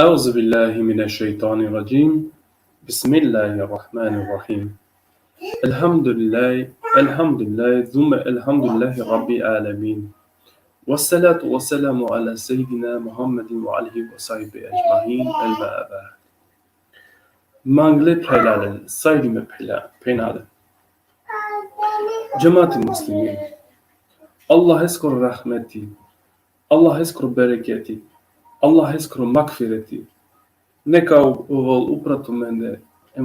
أعوذ بالله من الشيطان الرجيم بسم الله الرحمن الرحيم الحمد لله ثم الحمد لله رب العالمين والصلاة والسلام على سيدنا محمد وعليه وصحبه أجمعين أما بعد Mangle Pelalen, saygımı penale. Cemaat-i Müslümin, Allah eskor rahmeti, Allah eskor bereketi, Allah eskor makfireti. Neka upratu mende,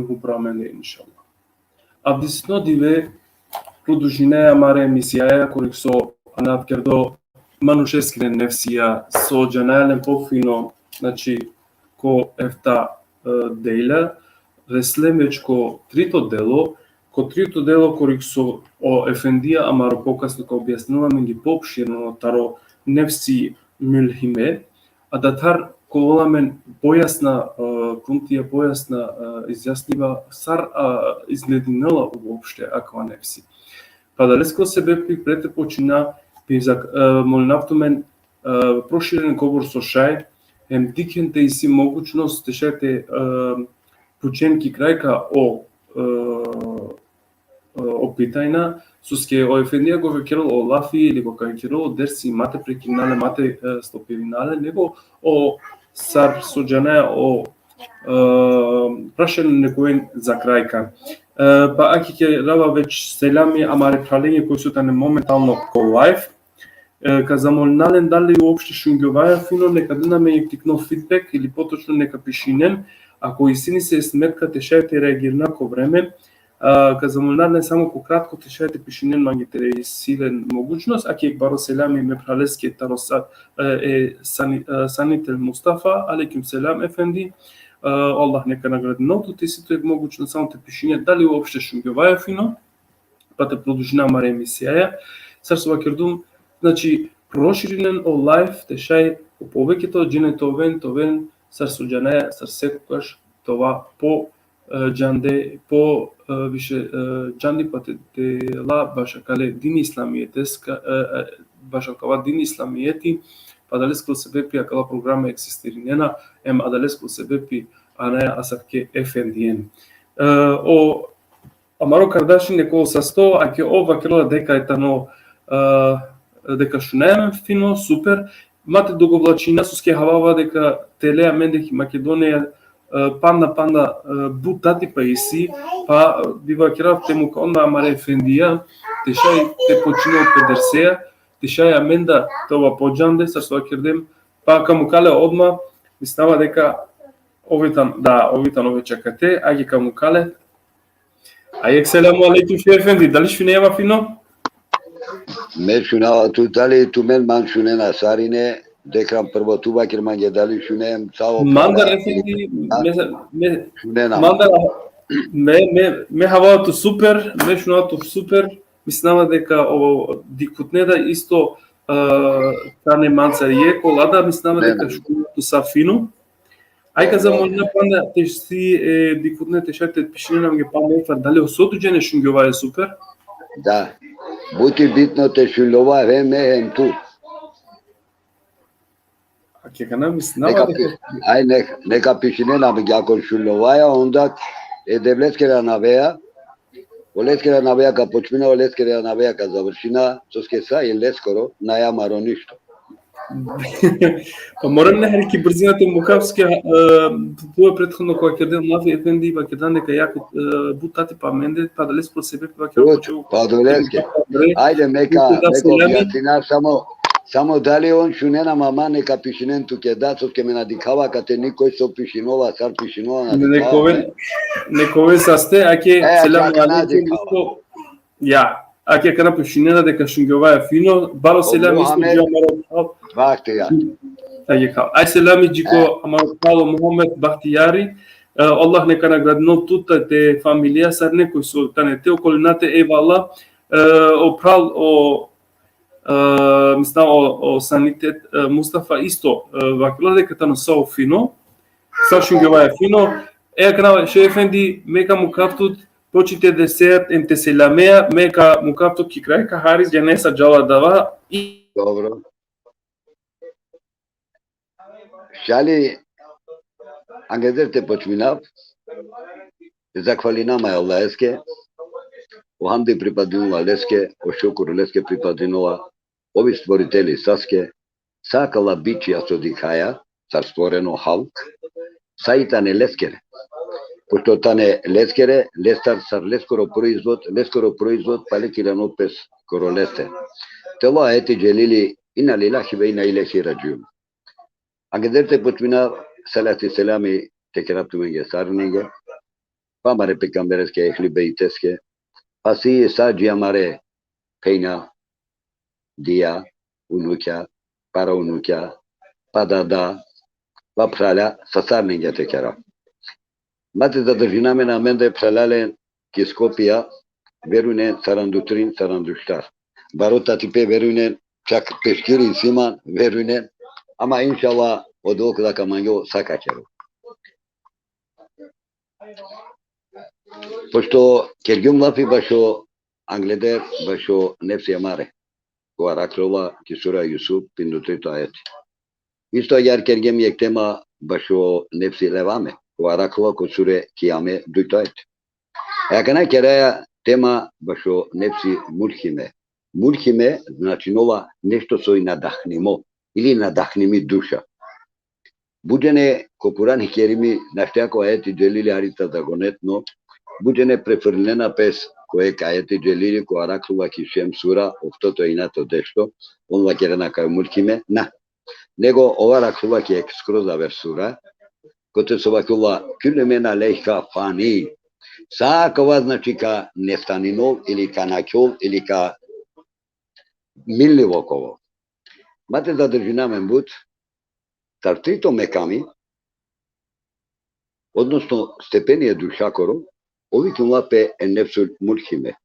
upra mende inşallah. Abdisno dive produžine mare misijaja kojih so nadkerdo manušeskine nefsija so džanalen pofino, znači ko efta dejla, reslemeć ko trito delo kojih so o efendija amaro pokasno ko objasnila mengi popširno taro nefsi mülhime, a da tar Kolamen pojasna, kuntija pojasna izjasniva sar izgledinala uopšte akva nefsi. Pa da lesko sebe prete počina pizak molnavtomen proširen govor so šaj, hem dikente i si mogućnost tešete pučenki krajka o pitajna, suske o efendija go kakiralo o lafi ili go kakiralo dersi mate prekinale, mate stopirinale, nego o sar suđane o prašen nekojen za krajka. Pa aki je rava već selami amare pralenje koji su tane momentalno ko live, ka zamolnalen da li uopšte šungovaja fino, neka da nam je tikno feedback ili potočno neka pišinem, Ако истини се сметка тешајте реагир нако време, казамулнар не само ко кратко тешајте пишинен мангите е силен могучност, а ке баро селам и ме пралески таросат санител Мустафа, алейким селам ефенди, Аллах нека награди ното, ти си тој могучно само те пишине, дали уопште шунгеваја фино, па те продолжи намаре емисијаја. Сарсува кердум, значи, проширинен о лайф, тешај, повеќето джене товен, сарсу джанаја, сар секогаш, това по джанде, по више джанди па те ла баша кале дини исламиетеска, баша кава дини исламиети, па далеско себепи акала програма екзистиринена, а далеско себепи анаја асарке ефендиен. Амаро Кардашин неколу са 100, а ке ова крила дека етано дека шунееме фино, супер, мате договлачина суске хавава дека телеа мендехи Македонија панда бутати па иси, па бива крав тему конда амаре ефендија, тешај те почино педерсеја, тешај аменда това поджанде, сарсува кердем, па каму кале одма, мислава дека овитан ове чакате, аги каму кале. Ајек селаму алейкум шеф ефенди, дали шунева фино? Ме шунава тутали, тумен ман шунена сарине, декрам прво туба кирман ге дали шунеем цао. Мандар ефенди, мандар, ме хаваато супер, ме шунавато супер, мислама дека ово дикутнеда исто тане манцар јеко, лада мислама дека шунавато са фино. Ајка за молна панда те си дикутне тешате пишинам ге панда ефар, дали осоту джене шунгјова е супер? Да, бути битно те шунгјова време ем ту. А ке кана мислама дека... Ај нека пишине нам гјако шунгјова, онда е девлескера навеја, олескера навеја ка почмина, олескера навеја ка завршина, соске са и лескоро, најамаро ништо. Па морам нехареки брзината Мукавски, тоа претходно кога кердел Нафи ефенди, па кердан дека јако бутати па менде, па далес по себе, па ќе почево. Па долеске. Ајде нека објаснина само дали он шунена мама нека пишинен туке да, соске ме надикава кате никој со пишинова, сар пишинова надикава. Некове састе, аке селам алейкум. Ја. Аке кана пишинена дека шунгјова е фино, бало селам исто џамаро. Бахтияр. Ај селами џико амаро Пало Мухамед Бахтияри. Аллах нека наградно тута те фамилија сар некој со тане те околината евала опрал о санитет Мустафа исто вакила дека тано со фино. Са шунгјова е фино. Кана шефенди мека му каптут почите десет емте селамеја, мека му каптут ки крај ка Харис џанеса џала дава и Добро. Шали ангедерте почминав, захвали нама Аллах еске, Охамди припадинува леске, Ошукур леске припадинува, ови створители саске, сакала бичија со дихаја, сар створено халк, саитане лескере. Пошто тане лескере, лестар сар лескоро производ, палекирано пес коро лесте. Тело аети джелили ина лилахи ве ина илехи раджиун. Ангедерте почмина салати селами текераптуменге сарнинге, памаре пекамбереске ехлибе и теске, паси саджи амаре пейна, дија, унуќа, параунуќа, падада, вапраля са сарнинге текера. Мате задржинаме на менде пралален ки Скопија, веруне сарандутрин, сарандуштар. Барота типе веруне, чак пешкири симан, веруне, ама иншалла од околу камањо сакачеро. Пошто кергјум лафи башо англедер, башо нефси амаре, која раклова ки сура Јусуп, пиндутрито аети. Исто јар кергјем јек тема башо нефси леваме, која раклова ко суре кијаме дујто аети. Кана кераја тема башо нефси мулхиме. Мулхиме значи нова нешто со и надахнимо, или надахними душа. Буџене ко Куран Керими наштеако аети джелили харита загонетно, буџене префрлена пес кое каети джелили која раклува ки шем сура, офтото и нато дешто, онва керена кај мулхиме, на. Него ова раклува ки скроз авер сура, Коте се вакула кюлемена лейха фани. Сакова значи ка нестанинол или ка начол или ка милливоково. Мате за држинамен бут, тартрито меками, односно степение душакоро, ови кумлапе е нефсул мулхиме.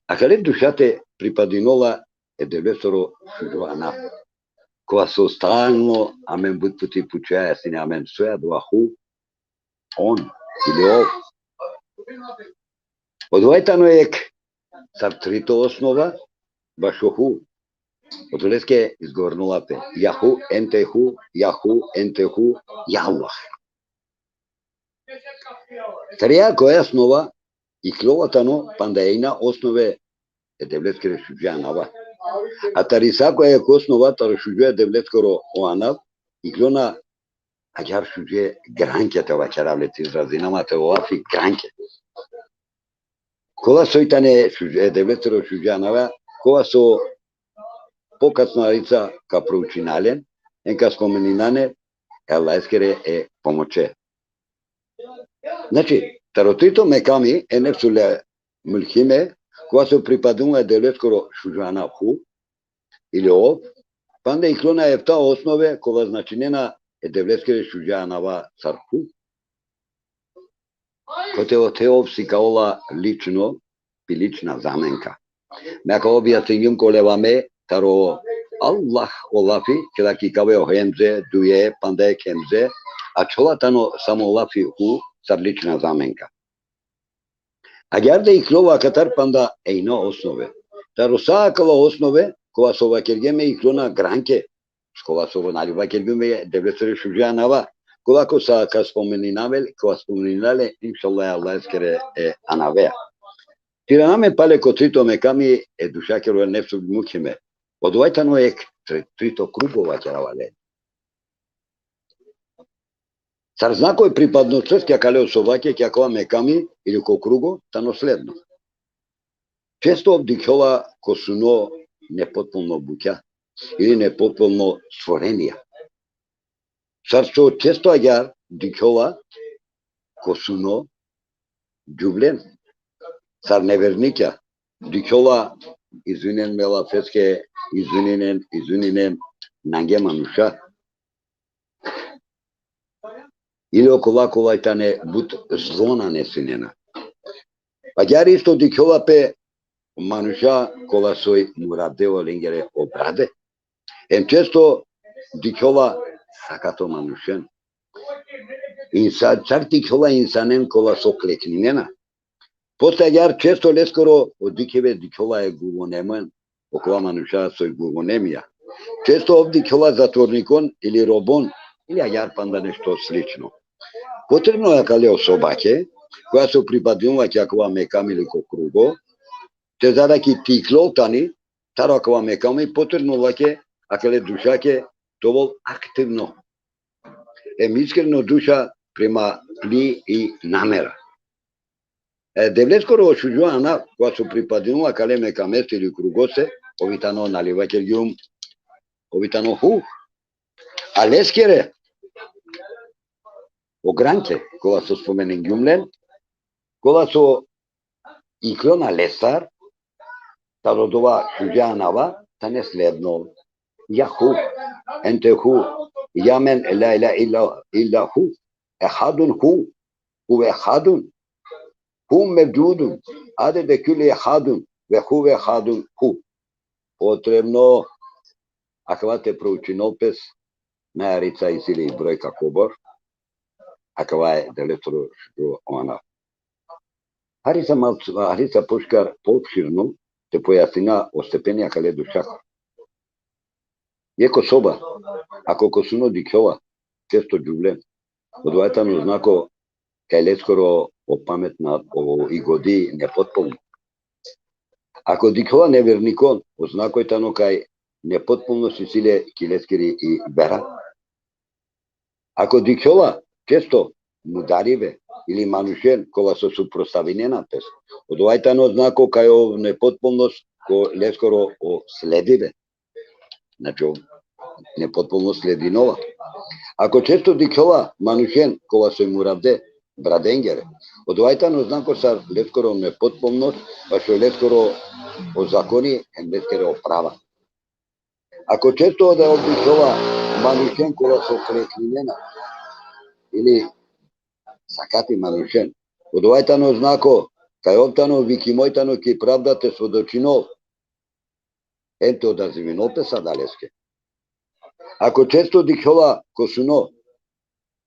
А кале душате припадинола е девесоро шуджуана. Која со стално, амен бут пути пучаја сине, амен соја дуаху, он или ов. Од овајтано ек, сар трито основа, башоху. Од леске изговорнула пе, јаху, ентеху, јаллах. Тарија која основа, и кловатано пандајна основе е девлетке решуджанава. А тариса која е основа, тарашуджуја девлеткоро оанав, и клона аѓар шуджуе гранке това керавлет изразинама, те олафи гранке. Кога сојтане шуджуе девлеткоро шуджанава, кога со покасна рица ка проучинален, енка споменинане, елаескере е помоче. Значи, таротрито меками е нефсуле мулхиме, кога се припадува девлеткоро шуджанавху, или ов, панда и клона е та основе, кога значинена е девлеткере шуджанава царху. Коте о теов си каола лично, пилична заменка. Мека објасним колеваме, таро Аллах олафи, кеда ки каве охемзе, дуе, панда е кемзе, а чолатано само олафи ху, цар лична заменка. А гярде и клова катар панда ейна основе. Таро саакала основе, кога со вакергеме и клона гранке, кога со нали вакергеме девлесере шуджанава, кога ко са ка споменинавел, кога споменинале, иншаллах Аллахскере е анавеа. Тиранаме пале ко трито меками е душакеро е нефсу мухиме. Од овајтано е трито кругова керавале. Цар знакој припадноцот ќе калео со ваќе ќе кова меками или ко круго, тано следно. Често обдикјова ко суно непотполно буќа или непотполно створенија. Цар со често аѓар дикјова ко суно џублен. Цар неверникја дикјова извинен мелафеске, извинен нанге мануша. Или около колајтане бут злона несинена. Аѓар исто дикјова пе мануша кола сој мурадео ленгере обраде. Ем често дикјова сакато манушен. Инса цар дикјова инсанен кола со клекнинена. После аѓар често лескоро од дикјеве дикјова е гугонемен, окола мануша сој гугонемија. Често ов дикјова затворникон или робон, или аѓар панда нешто слично. Потребно е калео собаке, која се припаднува кјакова мекам или ко круго, те задаки тиклотани, таракова меками, потребно лаке, а кале душаке, довол активно. Искрено душа према пли и намера. Девлескоро шуджуана, која се припаднува кале мекамест или кругосе, овитано наливаќе љум, овитано ху. А лескере, огранке, кога се споменен ѓумлен, кога со иклона лесар, та родова шуджанава, та не следно. Јаху, ентеху, јамен ла иля ху, ехадун ху, ehadun, hum mevcudun, adede külli ehadun ve huve ehadun hu. Potrebno, ako te proučino opet, najarica ili brojka kobor, ako je deletro ona. Harica Puškar poopširno te pojasnina o stepenja kale dušaka. Jeko soba, ako kosuno dikjova, često džuble, odvajtano znako kaj leskoro opametna i godi nepotpuno. Ako dikjova nevernikon, oznako je tano kaj nepotpunosti sile kileskiri i vera. Ako dikjova često mudarive ili manušen kola su suprostavljena pes, odvajtano znako kaj o nepotpunost ko leskoro o sledive. Znači, непотполно следи нова. Ако често дикова манушен кога се муравде браденгере, одвајтано знако са лескоро непотполно, па шо лескоро о закони ем лескере о права. Ако често да обдикова манушен кога се преклинена, или сакати манушен, одвајтано знако, кај оптано вики мојтано ки правда те сведочинол, ето да зиминопе са далеске. Ако често дикова косуно,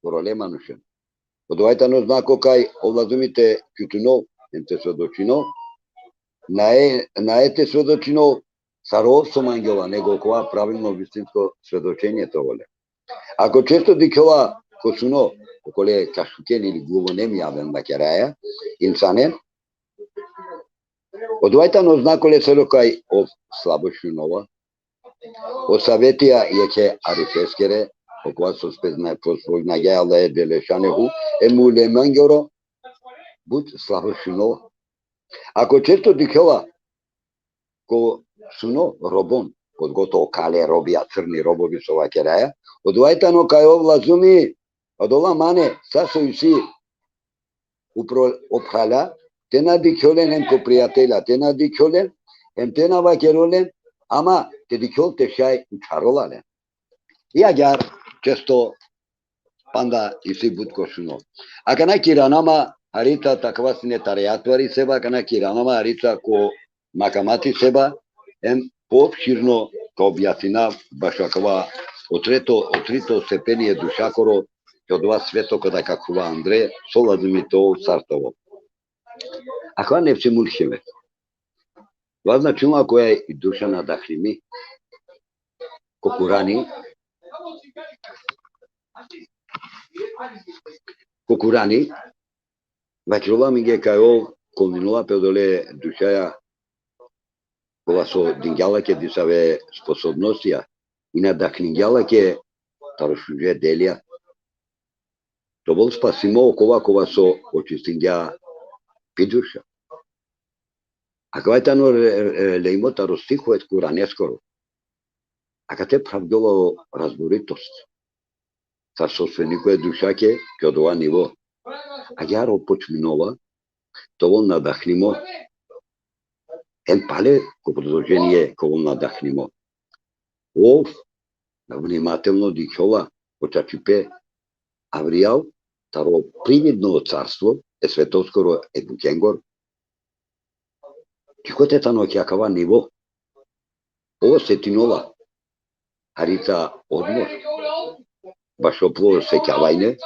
короле манушен, одвајтано знако кај овлазумите кютунол, енте сведочинол, наете сведочинол, саров со мангела, него кога правилно вистинско сведочење толе. Ако често дикова косуно, околе кашукен или глувонем јавен бакераја, инсанен, одвајтано знаколе се кај ов слабошунова, осаветија јеќе арифескере, окоја со спезна посвојнаѓајала е делешанеху, емуле мангеро, буд слабошунова. Ако често дикова ко суно робон, подготово кале робија, црни робови со вакераја, одвајтано кај овлазуми, одола мане, сасо и си опхаля, тена дикјолен ем ко пријателја, тена дикјолен, ем тена вакеролен, ама те дикјол те шај учаролален. И агар често панда и си буд кошуно. Акана киранама арица таква сине тарејатвари себа, акана киранама арица ко макамати себа, ем пообширно ко објасина баш аква отрито степение душакоро од ова свето кода какува Андре, соладумито сартово. Аква не се мулхеве. Това значилно која и душа надахлими, кокурани, вачрова ми ге кај ов, колминува пеодоле душаја, кога со дингјалаке дисаве способностија, и надахлингјалаке тарошуџе делија. То бол спасимо окова кога со очистингја пидуша. Аквајтано леймота ростихует куранескоро. Ака те правдјово разборитост. Са собственикој душаке ке од ова ниво. А јаро почминова, то вол надахнимо. Ен пале ко продолжение ко вол надахнимо. Ов, внимателно дикјова, почачипе, Авријал, таро привидно царство, е светоскоро е букенгор. Тикоте тано кјакава ниво. Ово сетинова, арица одмор. Баш опло се кјавајне,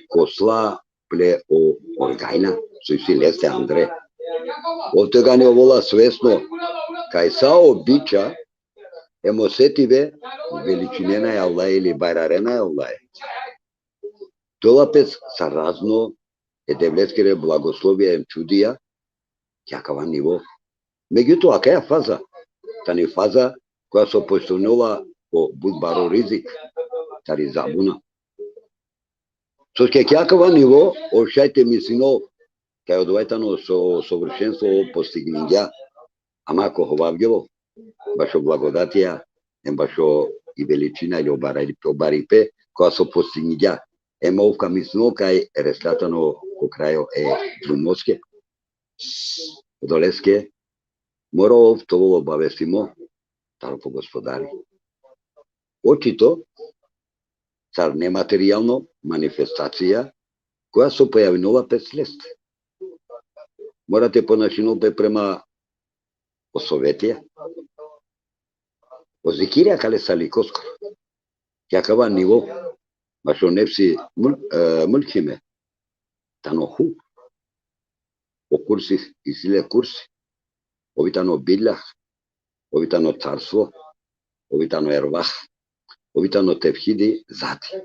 косла пле о оргајна, со и си лесте Андре. Од тега не овола свесно, кај са обича, емо сетиве, величинена е Аллај или бајрарена е Аллај. Долапес са разно, е девлескере благословија ем чудија, кјакава ниво. Меѓутоа, каја фаза? Тани фаза која со појстовнува по будбаро ризик, тари забуна. Со кјакава ниво, ошајте мисино, кај одвајтано со совршенство постигниња, ама ко ховавѓево, башо благодатија, ем башо и величина или обарипе, која со постигниња, ема овка мисино кај рестатано ко крајо е друмоске. Долеске, мора овто обавестимо, таро по господари. Очито, цар нематеријално манифестација, која се појавинува пред следствие. Морате поначинопе према осоветија. Озикирија кале саликоско. Кјакава ниво, башо нефси мулкиме, тано ху. О курси и силе курси. Овитано бидлах, овитано царство, овитано ервах, овитано тевхиди зати.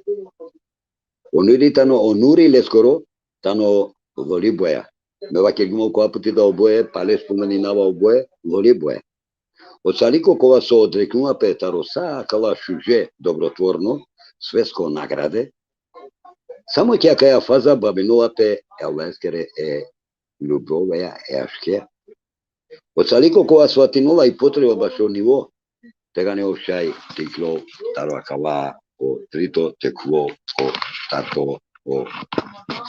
Онури лескоро, тано воли боја. Мева ке гимо која пути да обое, пале споменинава обое, воли боја. Од салико кога со одрекнува Петаро сакала шуже добротворно, свеско награде, само кјакаја фаза бабиновате елвенскере е љубовеја е ашке. Од салико кога сватинова и потреба башо ниво, Тегане овшај, тикло, таро акава, о трито, текло, о тато, о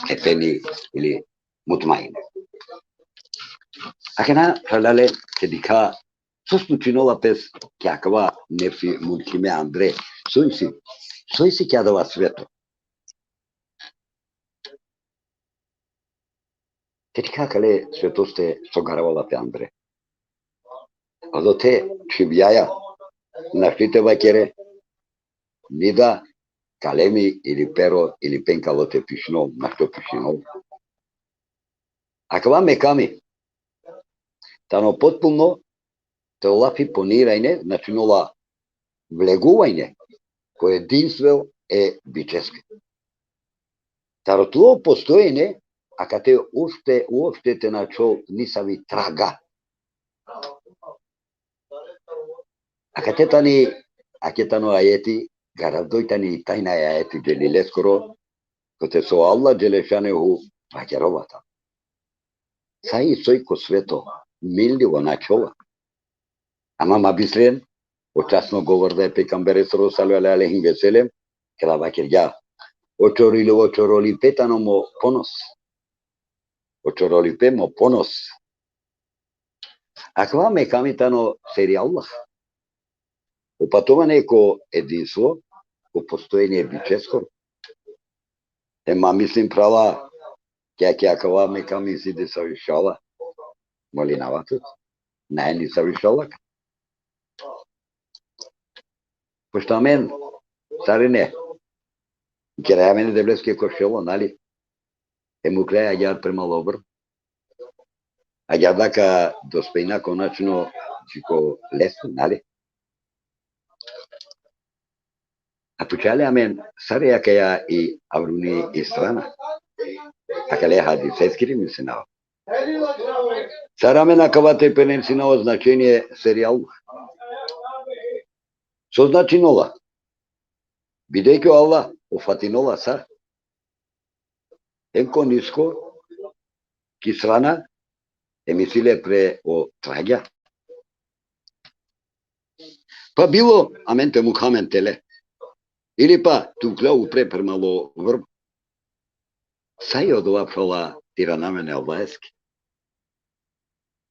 скефени или мутмаине. Акена фалале кедика состучинола пес кјакава нефи мулкиме Андре. Сојси кјадава свето. Кедика кале светосте согаравала пе Андре. Адо те чибјаја нашлите вакере нида калеми или перо или пенкало те пишно, на што пишино. Акава меками, тано потпуно те олафи понирајне, начинола влегувајне, кој единство е бическе. Таро туо постоење, а кате уопште те начо нисави трага. А кате тани, акетано ајети, гарадојтани тајна ајети джелиле скоро, коте со Аллах джелешанеху вакеровата. Сај сојко свето, милливо начола. Ама мабислен, очасно говорда е пекамбере саллаллаху алейхи ва селем, кела вакерја, очороли петано мо понос. Очороли пе мо понос. Аква ме камитано сери Аллах. Опатуване ко единство, ко постоење бическо. Ема мислим права, ќе аква ме ками си де савишала. Молинавато. Не, ни савишала. Пошто мен, царине, ќе мене деблеске кошело, нали? Ему крај аѓар премало обр. Аѓар дака доспејна конечно, чико лесно, нали? А почале амен, саре јакаја и авруни и страна. Акале хадисескири ми се нава. Сарамен акавате пененсинао значение серијал. Со значинола. Бидејќи Аллах офатинола са. Енко ниско, кисрана, емисиле пре о траѓа. Па било, аменте мукамен теле. Или па тукле упре премало врб. Сај од ова прола тира на мене Аллаески.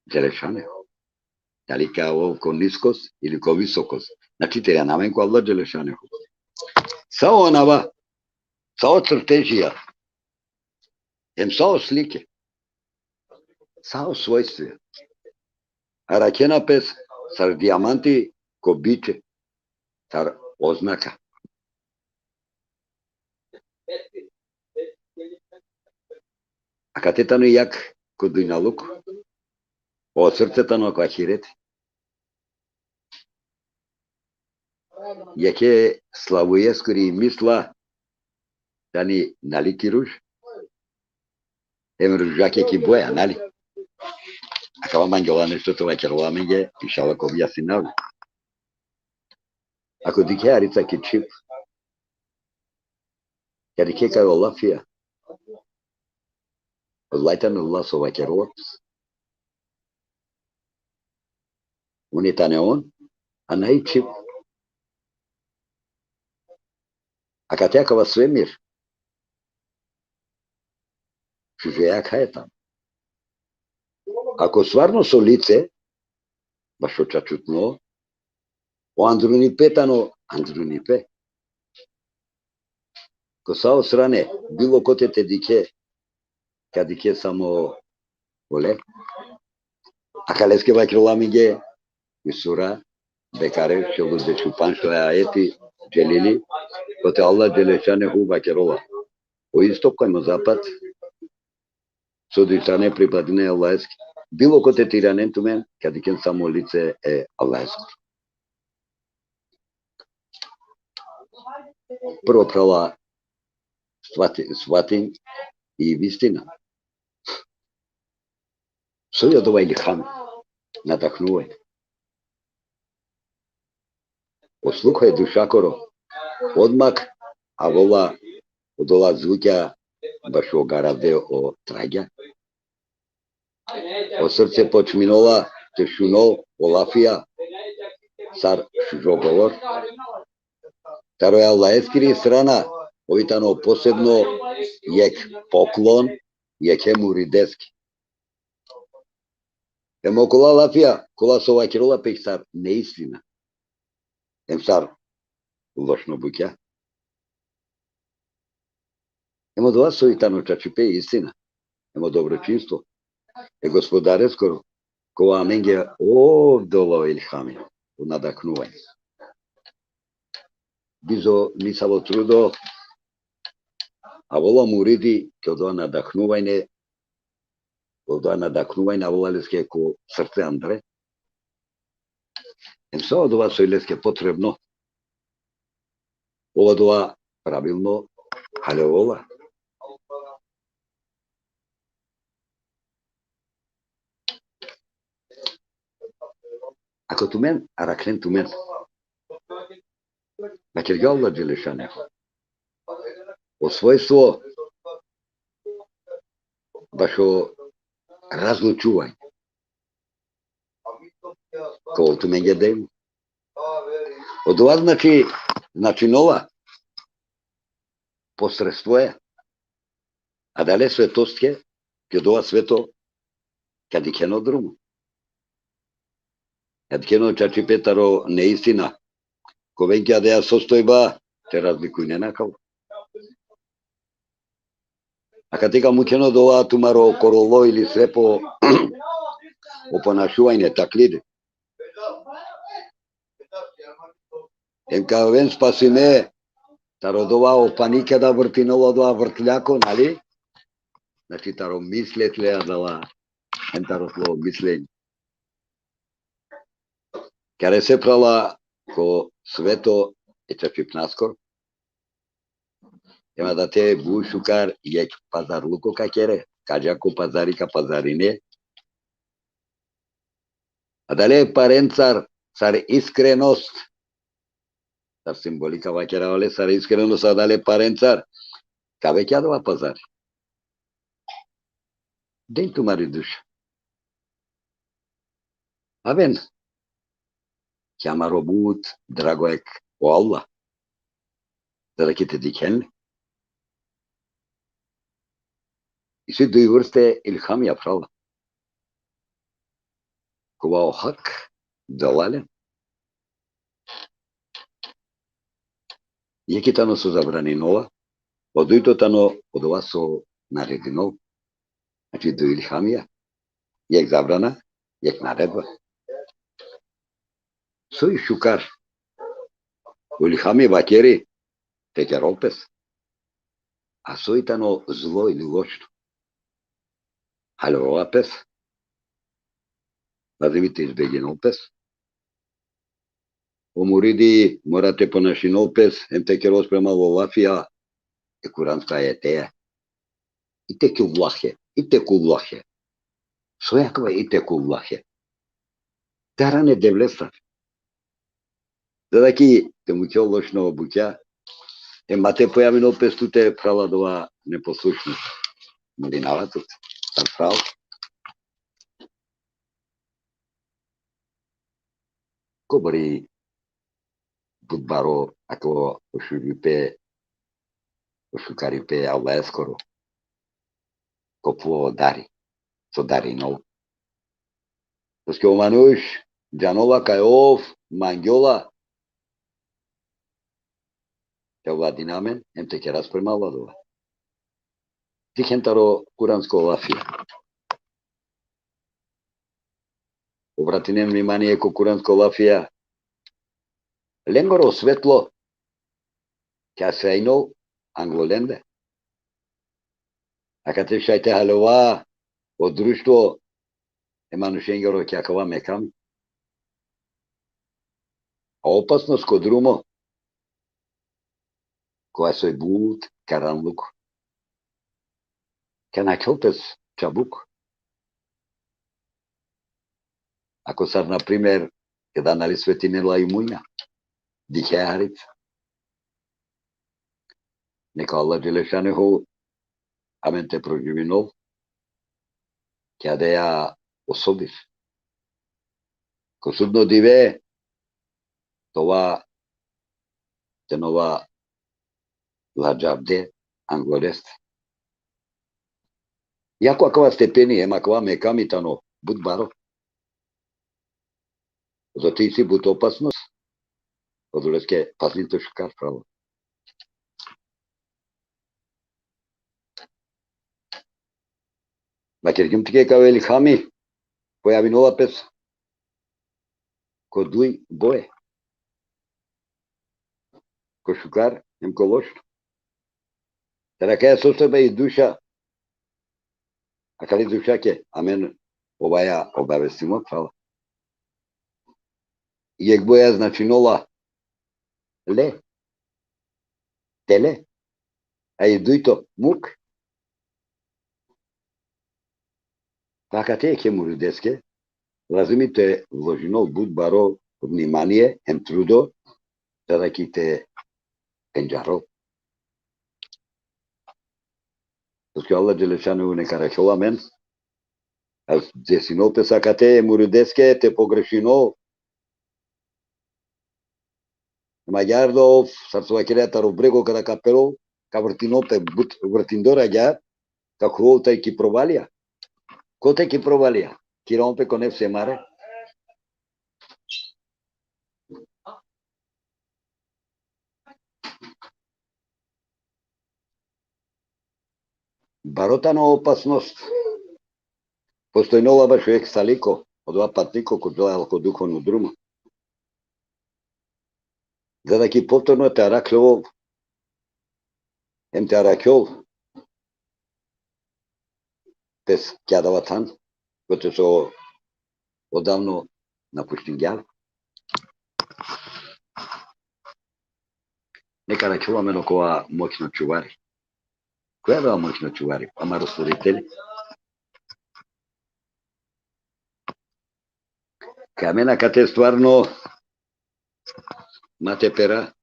Джелешане. Дали ка ко нискост или ко високост. Значи тира на мен ко Аллах Джелешане. Сао онава, сао цртежија. Сао слике. Сао својствија. А ракена пес сар диаманти ко биче. Сар ознака. А катетано јак ко дујналук, о срцетано ко ахирет, јаке славујескори мисла, тани нали ки руж, ружаке ки боја, нали? А кава мангела нешто това керова менге, ишала ко бјаси нави. Ако дике арица ки чип, ја дике као лафија, Лајтан Аллах со вакерот. Унитане он, а најчип. А катекава свемир, чужеја кајтам. Ако сварно со лице, баш очачутно, о андруни петано, андруни пе. Ко сао сране, било котете дике, кадике само оле. А калеске вакрила миге, Исура, бекаре, шелуде чупан, што е аети, джелили, коте Аллах Джелешанеху вакерола. О исток кој запад, со дишане припадине Аллахески. Било коте тиранен тумен, кадикен само лице е Аллахеско. Прво права сватин и вистина. Сој од ова илхам, надахнувај. Ослухај душакоро, одмак, а вола од ова звуќа баш огаравде о траѓа. О срце почминола, те шунол, о лафија. сар govor. Второе, Allah ескри страна, ovitano posebno jek poklon, jek muridески. Емо кола лафија, кола сова кирола пек сар неистина. Ем сар лошно буќа. Емо два совитано чачипе истина. Емо доброчинство. Е господареско, кола менге овдоло илхами, надакнување. Бизо мисало трудо, а вола муриди, ке одоа надахнување, а вола леске ко срце Андре. Ем со одова со леске потребно. Ова доа правилно, але вола. Ако тумен, аракнен тумен. Макер Аллах Джелешане. О својство башо разлучување. Кол тумен ги дем. Од ова значи нова посредство е. А дале светостке, ке дова свето, кади кено друмо. Кади кено чачи Петаро неистина. Ковенке адеја состојба, те разликуј не накал. А катека му кено дова тумаро короло или срепо опонашување таклиде. Емка вен спасиме, таро дова опанике да вртиново дова вртљако, нали? Значи таро мислет леа дала, ем таро слово мислење. Каде се прала ко свето е чачип наскор, ема да те бушукар јек пазарлуко какере, каджако пазарика пазарине. А дале паренцар, сар искреност, сар символика вакера оле, сар искреност, а дале паренцар, каве ќе дава пазари. Ден тумари душа. А вен, Chiama robut dragoek o Allah. Da ке те дикен. И се дуи врсте илхам ја права. Кова о хак, далален. Јекитано со забранинова, одујтотано од ова со нарединов. Значи до илхамија, јек забрана, јек наредба. Сој шукар. Улихами вакери, те ќе ропес. А сојтано зло или лошно. Але ова пес. Називите избегенол пес. Омуриди, морате понашинол пес, ем те ке роспрема во лафија, е куранска е теја. И те куллахе, и те куллахе. Сојаква и те куллахе. Таране девлестав. Задаки те му ќе лошно обуќа, ема те појавино пестуте прала дова непослушност. Малинаватот, сар прал. Кобари будбаро, ако ошурипе, ошукарипе, Алла ескоро. Копуо дари, со дари нов. Тоске омануш, джанова кај ов, мангјола, Те владинамен, ем те ќе распремала дова. Ти хентаро куранско лафија. Обратинем внимание ко куранско лафија. Ленгоро светло, ке сејно англоленде. А кате шајте халова, од друштво, еману шенгоро ке акава мекам. А опасност ко друмо, која сој бут, каранлук. Ке накелпес чабук. Ако сар, например, ке данали светинела и мујна, дихеарица. Нека Аллах Джелешанеху, амен те проживинов, ке адеја особив. Ко судно диве, това tenova lajabde angolest. Iako acava stepeni, acava mecamitano, but baro. Zotici but opasnost. Oduleske paznito šukar pravo. Makirgim tike kaveli hami, koja vinova pes. Kodui boe. Ko šukar, em kološt. Terakaya sosebe i duša. Akali duša ke, amen ovaja obavestimo pravo. Jek boja znači nova le, tele, a i duito muk. Така те ќе му людеске, разумите вложено буд баро внимание, ем трудо, за да ките пенджаро. Тоски Аллах Джелешану не карачола мен, аз десино песака те му людеске, те погрешино. Магярдов, сарцувакирета рубрего када капело, ка вртино пе вртиндора ја, како тај ки провалија. Коте ки провалија? Ки ромпе коне се маре? Баротана опасност. Постојнолава човек салико, од два патнико кој гледал ко духовно друмо. За да ки повторно те араклево, ем те аракјол, пес кјадаватан, кој со одавно напуштингјал. Нека рачуваме на кога моќно чувари. Која беа моќно чувари? Ама разтворители. Камена кате стварно мате пера,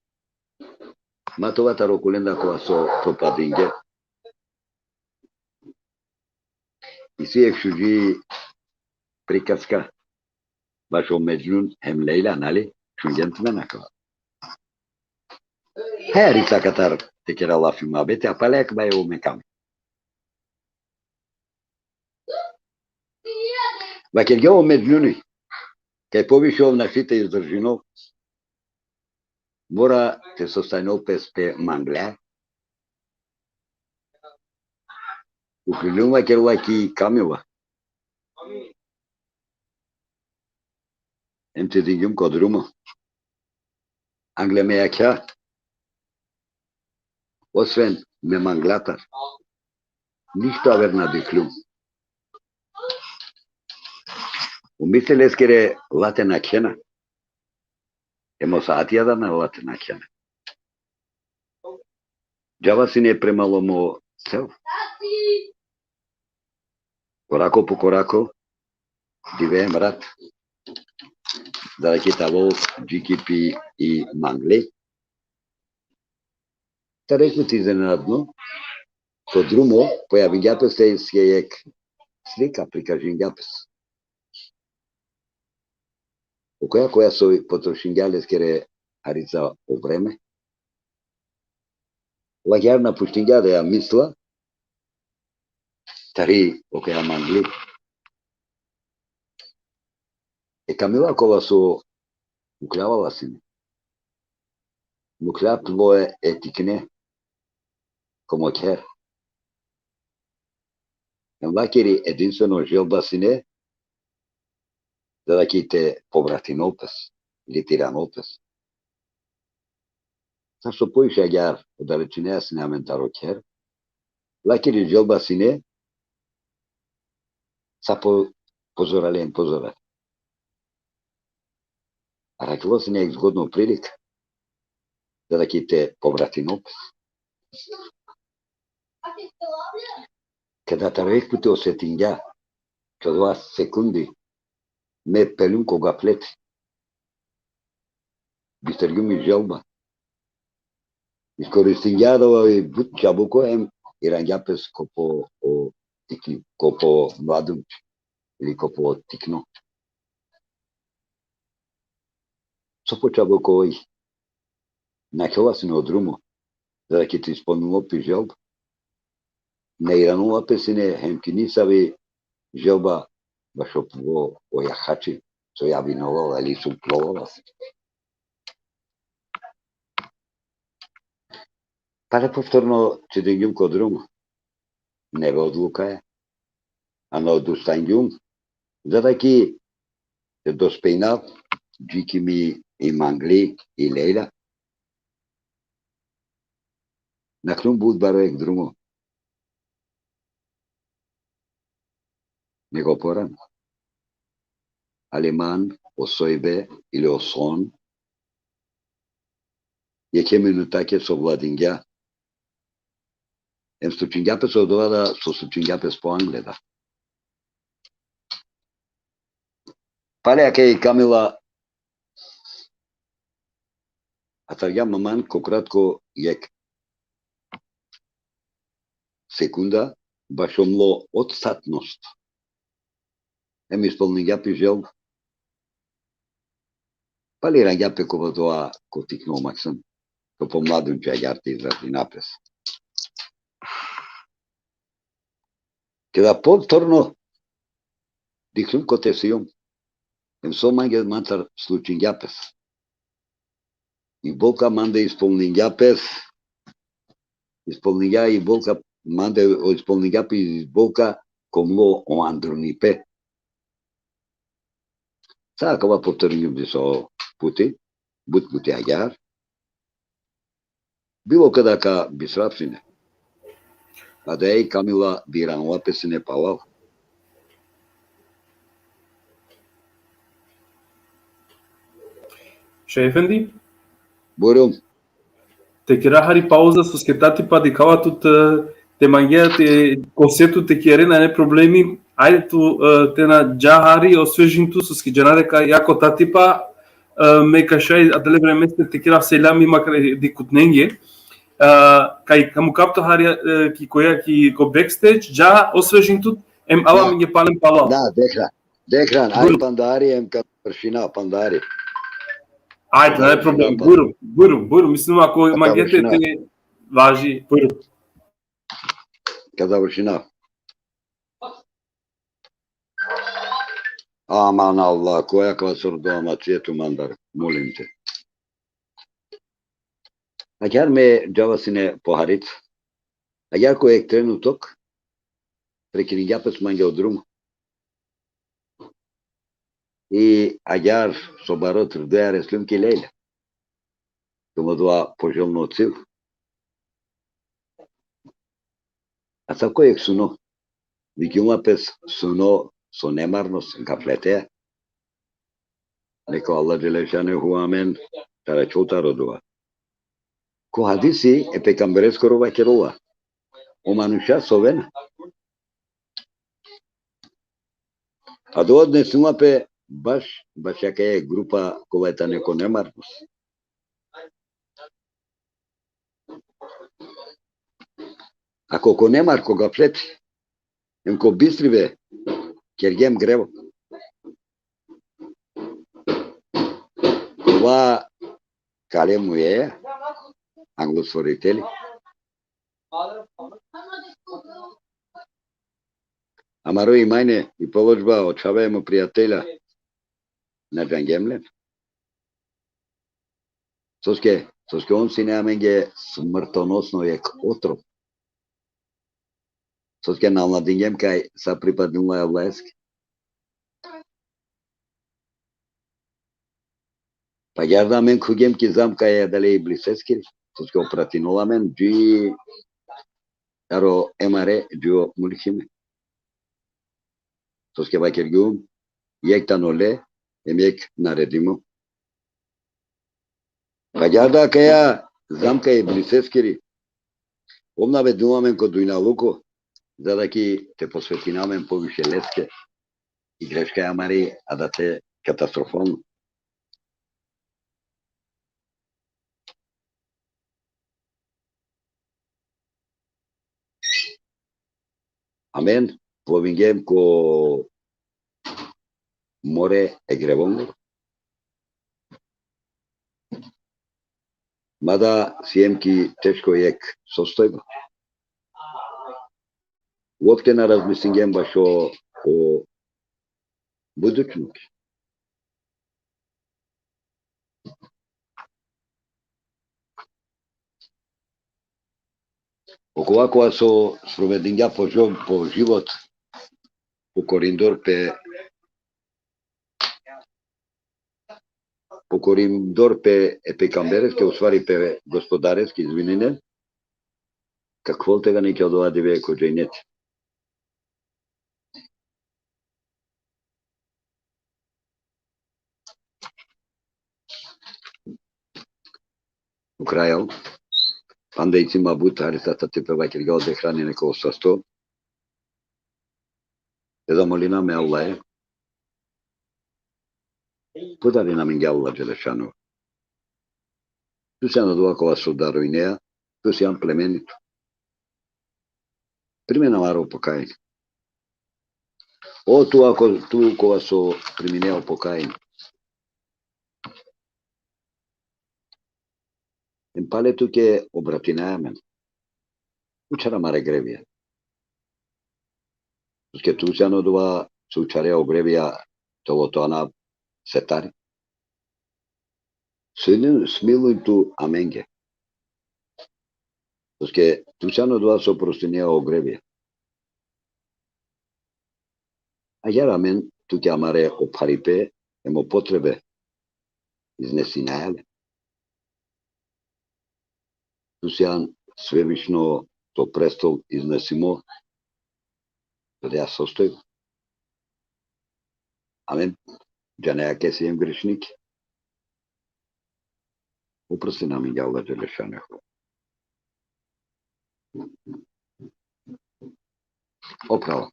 матовата рокуленда која со пропадинге. И си екшуджи приказка, баш о Меджнун, ем Лейла, нали? Шунгентмена која. Рица катар те кера лафи мабете, а палек бај о меками. Вакер о Меджнуни, кај повише нашите издржино, мора те состојно песпе мангле. Укрилюма керлаки камила. Ем те дингим кодрума. Англе ме јакја. Освен ме манглатар. Ништо аверна диклюм. Умисле скере латена кена. Емо саатија да на латена кена. Джава си не премало мо цел. Корако по корако, дивеем рад. Да ракетаво GKP и мангле. Та рекнути изненадно, со друмо појави ѓапес тејскејек слика прикажин ѓапес. У која сој потрошингјалес кере арица о време. Лагјарна пуштингјада ја мисла, тари о која мангли. Камила кола со уклявала сине. Муклјап твое етикне, como quer. Não vai querer единствено желба сине, за да ките повратинопес, или тиранопес. Зашто поише агар одалечинеа сине аментаро кер, лакири желба сине, са позорален позорал. А ракило сине изгодно прилика, за да ките повратинопес. Kada tarek pute osetinja, kada sekundi, me pelun koga plet. Bistergumi želba. Iskoristinja da but čabuko em iranjapes kopo mladunč ili kopo tikno. почава кой начала си на друмо, за да ќе ти исполнило пи желба. Не иранува песине, хемки ни сави желба, баш во ојахачи, со ја виновала или супловала се. Пале повторно че дењум ко друмо. Не ве одлукаја, а на одустанјум, за да ки се доспејнав, джики ми и Мангли и Лејла. Накрум буд бароек друмо. Него поран. Алеман, o soibe или o son, je ќе минутаќе со владингја. Ем стучингјапе со довада со стучингјапе по англеда. Пале аке и Камила атарја маман ко кратко јек. Секунда башомло отстатност. Ем исполнингјапи жел. Пали раѓапе кога тоа котикно максим. То помладун че јарти изрази напрес. Кеда повторно дикнум коте сијум. Ем со манге мантар случингјапес. И болка манде исполнингјапес. Исполнингја и болка манде исполнингјапи и болка комло о андрунипе. Сега кога повторињум ди со пути, бут пути аѓар. Било кадака бисрапсине. А да и Камила биранова песине палав. Шефенди, Борум, te kira hari pauza sus que tati pa di kawa tut te mangia te conceito te querendo né problemi ai tu te na já hari osvejintu sus que janare ka jako tati pa me kashai adele bremeste te kira selami makre di kutnenge kai kamu kapto hari ki koja ki ko backstage já osvejintu em ala minge palem pala. da, dekran, ai pandari em ka pršina pandari. Ajde, ne problem, bujrum, mislim ako magete te važi, bujrum. Kad završina. Aman Allah, koja kvasur doma cvijetu mandar, molim te. Agar me javasine poharit, agar ko ek trenutok, prekirinjapes mange o drum. И аѓар со барот рдеа реслим ки Лејла. Тома доа пожелно цив. А тако ек суно. Викиума пес суно со немарност гафлетеа. Неко Аллах Джелешане хуамен тарачота родува. Ко хадиси е пекамбереско рова керова. О мануша совена. А до однесума пе баш јака е група кога ета неко немарност. Ако ко немар кога флети, ем ко бистриве, кергем грево. Това кале му е англосворители. Амаро и мајне и положба од чаваемо пријателя на Джангемлен. Соске он си неаменге смртоносно ек отров. Соске на младингем кај са припаднува влаески. Па јарда мен кугем ки зам кај дале и блисески. Соске опратинова мен джи аро емаре джио мулихиме. Соске вакергиум јек таноле емек наредимо. Каѓарда каја замка е блисескири. Омна ведувамен ко дујналуко, за да ки те посветинамен повише леске и грешка ја мари, а да те катастрофално. Амен, повингем ко море е гревонгор. Mada siemki teško jek sostoјба. Uopće ne razmislim baš o budućnosti. Ovako so sprovedinja po život po koridor pe камберески, у ствари пе господарески, извинете, какво тега не ќе одладиве кој джейнет. У крајал, пандејци мабут, арисата ти пева ќе го одехрани неко осасто. Еда молина ме Аллах, подари нам инге Аллах Джелешану. Tu se andò a cosa sodaroinea, tu si ampliamento. Prima navaro pokain. O tu cosa so primineo pokain. In pale tu che obratinamen. Učara mare grevija. Perché tu se andò a sučare o grevija to ana setari. Smiluj tu amenge. Perché tu se andò a soprostinea o grevija. A jaramen tu chiamare o paripe e mo potrebe iznesinajale. Tu sian svevično to prestol iznesimo, da ja sostojim. Amen. Ja nejaké si jem grešnik. Uprosti nam i Allah Đelešanehu. Opravo.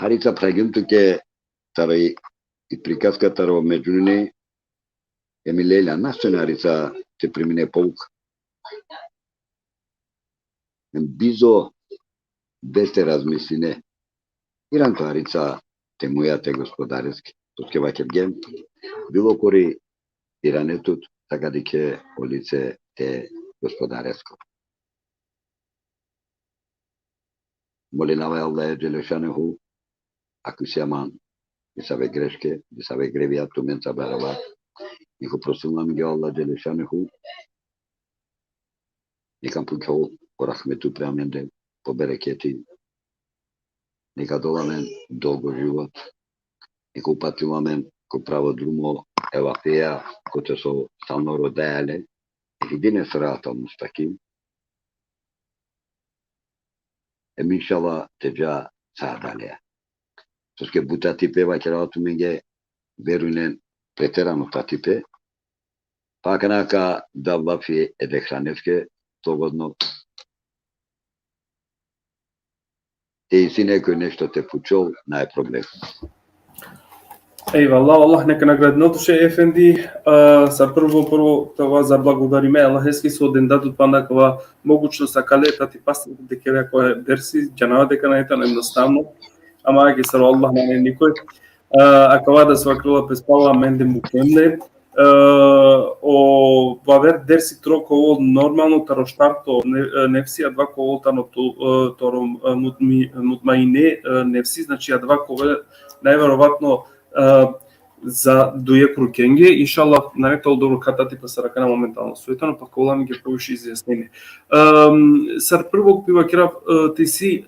Arica pregim tuke tarai i priказка таро među ne Emilela nacionalna Arica te primine pouka. Bizo bez te razmisline. Iran to Arica te moja te gospodareski. Tutke vaker gem. Bilo kori Iranetut така дике улице те господареско. Молинава Аллах Джелешанеху, ако си аман, и саве грешке, и саве гревија ту мен сабарава, и го просилнам ги Аллах Джелешанеху, некам пукол по рахмету преаменде, по берекети, нека доламен долго живот, нека упатиламен ко право друмо евапеја, коte so stalno rodele, idine srata mustakim. E minšala te dža sadalja. Soske buta tipe vaćeratu minge verunen preterano ta tipe. Pa kanaka da vafi edehraneske slobodno. I si neko nešto te pučol, naj problem. Eyvallah, Allah neka nagradi Notuse Efendi. Sa prvo това заблагодариме Аллахески со ден дадут пандакова могучност а калета ти паста дека кој дерси џанава дека на етано едноставно. Ама ги саро Аллах на никој. Акава да свакрила песпала менде мукемне. O vaver dersi troko normalno taro štarto nefsi a dva koltano toro mutmaine nefsi, znači a dva kove najverovatno за дујекру кенге, иншаллах, наретал добро катати па саракана моментално суетано, па кола ми ги повише изјаснени. Сар прво пива керав ти си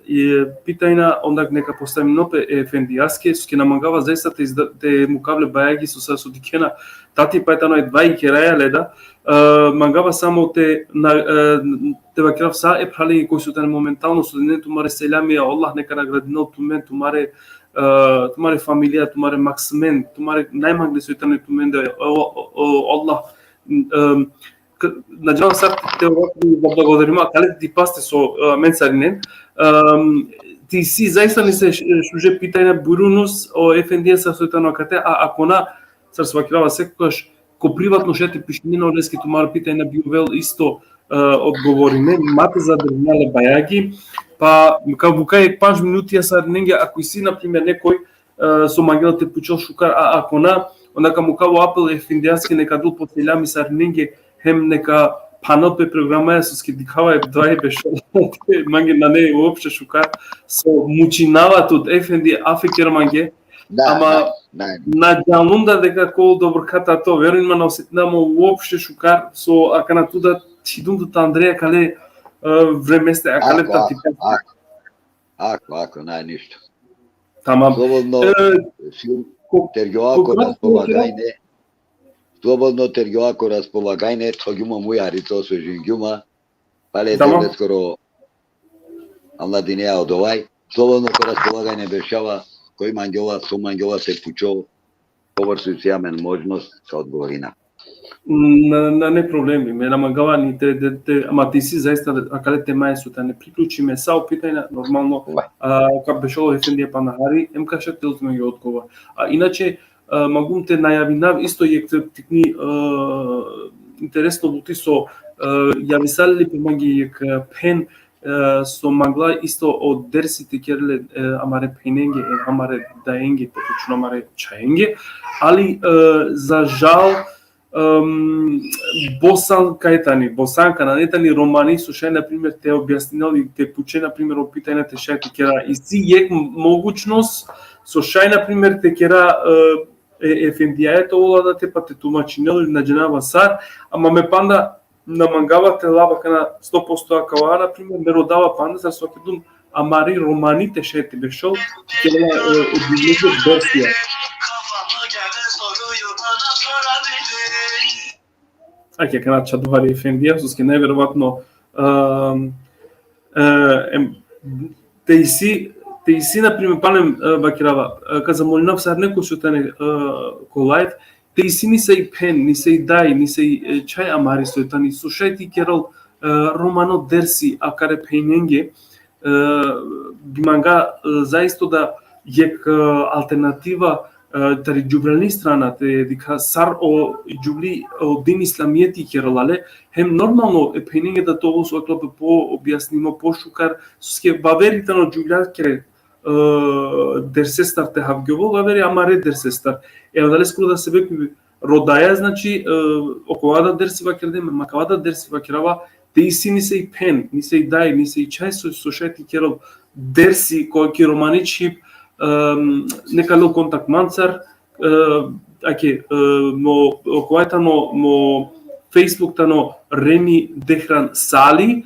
питајна, ондак нека поставим нопе ефендијаске, ске намангава заиста те мукавле бајаги со дикена, тати па етано е два и кераја леда, мангава само те вакерав са епрали кои су тане моментално суденето маре селами, Аллах нека наградинал тумен, तुम्हारे familia, तुम्हारे максмен, तुम्हारे најмагле со етане тумен да Аллах надјавам сар те да благодарима кале ти пасте со менсаринен. Ти си заиста не се шуже питајна бурунус о ефендија со етано кате, а акона сар свакирава секогаш ко приватно шете пишнина лески тумар питајна биовел исто одговориме, мате задржнале бајаги. Па кај букај 5 минути ја сар ненге ако си на пример некој со магила те пучел шукар ако на онака му каво апел ефендијаски нека дол поселјами сар ненге хем нека панел пе програма со ски дикава двај беше манге на не уопште шукар со мучинава тут ефенди афекер манге ама на џалунда дека кол добрката то веројатно на осетнамо уопште шукар со акана туда чидунду Андреја кале времесте акале тати ако најништо тамам Slobodno tergoako raspolagajne, toguma muja rito su žinguma, pale devlet skoro amladinea od ovaj, slobodno ko raspolagajne bešava, koji manjova se pučo, povrsu si jamen možnost sa odgovorina. Не проблеми, ме намагава ни ама ти си заиста акале те мај сута не приклучиме са опитања нормално кога бешо ефендија панахари ем каше телтме ги одгова. А иначе магум те најавинав исто тикни интересно бути со јависалли помаги ек пен со магла исто од дерсите керле амаре пененге амаре даенге поточно амаре чаенге, али за жал Босан кајтани, Босанка на нетани романи со шај на пример те објаснили те пуче на пример опитања те шај те кера и си ек могучност со шај на пример те кера ефендијаето вола да те пате тумачинел или на џенава сар, ама ме панда на мангавате лаба кана 100% акава на пример ме родава панда за соки дум амари романите шај те бешол кера обилете версија. Ајке кана чадувари ефендија, соске најверојатно те иси на пример панем бакирава каза молинав сар некој шутане колајт те иси ни се и пен ни се и дај ни се и чај амари сојтани слушај ти керал романо дерси акаре пененге биманга заисто да ек алтернатива тари џубрани страна те дика сар о џубли один исламијети кералале хем нормално е пенинге да тоа со клопе по објаснимо пошукар ске баверите на џублјакере дерсестар те хавгево бавери амаре дерсестар дали скоро да се беки родаја значи оковада дерсива керде макавада дерсива керава те исини се и пен ни се и дај ни се и чај со шети керал дерси кој ки романичи некало контакт мансар аке но којатано мо Facebook тано Реми Дехран Сали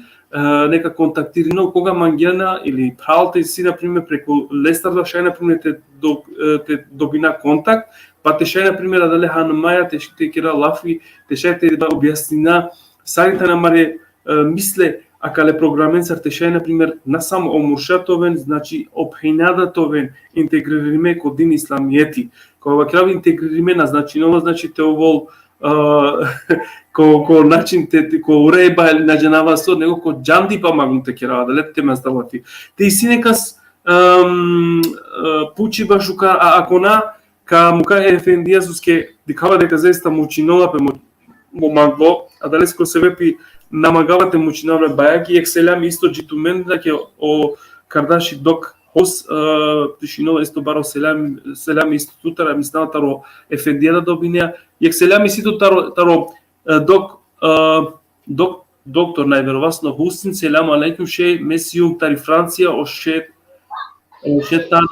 нека контактирино кога мангена или пралте си на пример преку Лестар да шај на пример те добина контакт па те шај на пример дали хан маја те кера лафи те шај те да објаснина сарите на маре мисле акале програменцар те шај на пример на само омуршатовен значи опхењадатовен интегририме кодин исламијети кога крави интегририме на значи нова значи те овол ко начин те ко уреба или наџенава со него ко џанди па магум те керава да летите ме ставати те си некас пучи башука акона ка мука ефендија суске дикава дека заиста мучинола пе момагло а дали ско се вепи намагавате мучинове бајаки екселам исто џитумен дека о кардаши док хос тишино исто баро селам институтара мислам таро ефендија да добинеа екселам исто таро доктор најверојатно Хусин селам алейкум ше месиум тари Франција о ше тан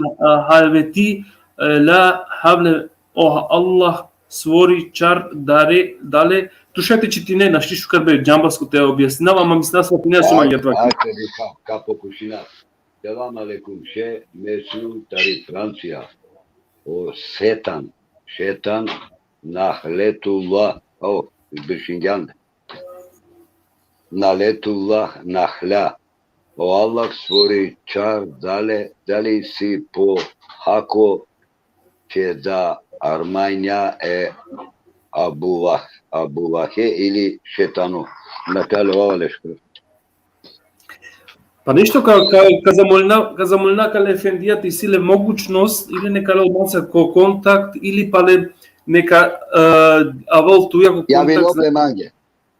халвети ла хавле о Аллах свори чар дале тушете че ти не нашли шукар бе џамбаско те објаснава, ама мислам се не сум ја тоа. Капо кушина. Селам алейкум ше месиум тари Франција о шетан нахлетулла о бешингјан налетулла нахля о Аллах свори чар дали си по хако че да Армања е Абулахе или шетану. Натале Валешко. Па нешто казамолна кале ефендија ти силе могучност или нека ле односат ко контакт или пале нека авол туја ко контакт. Ја ви манге.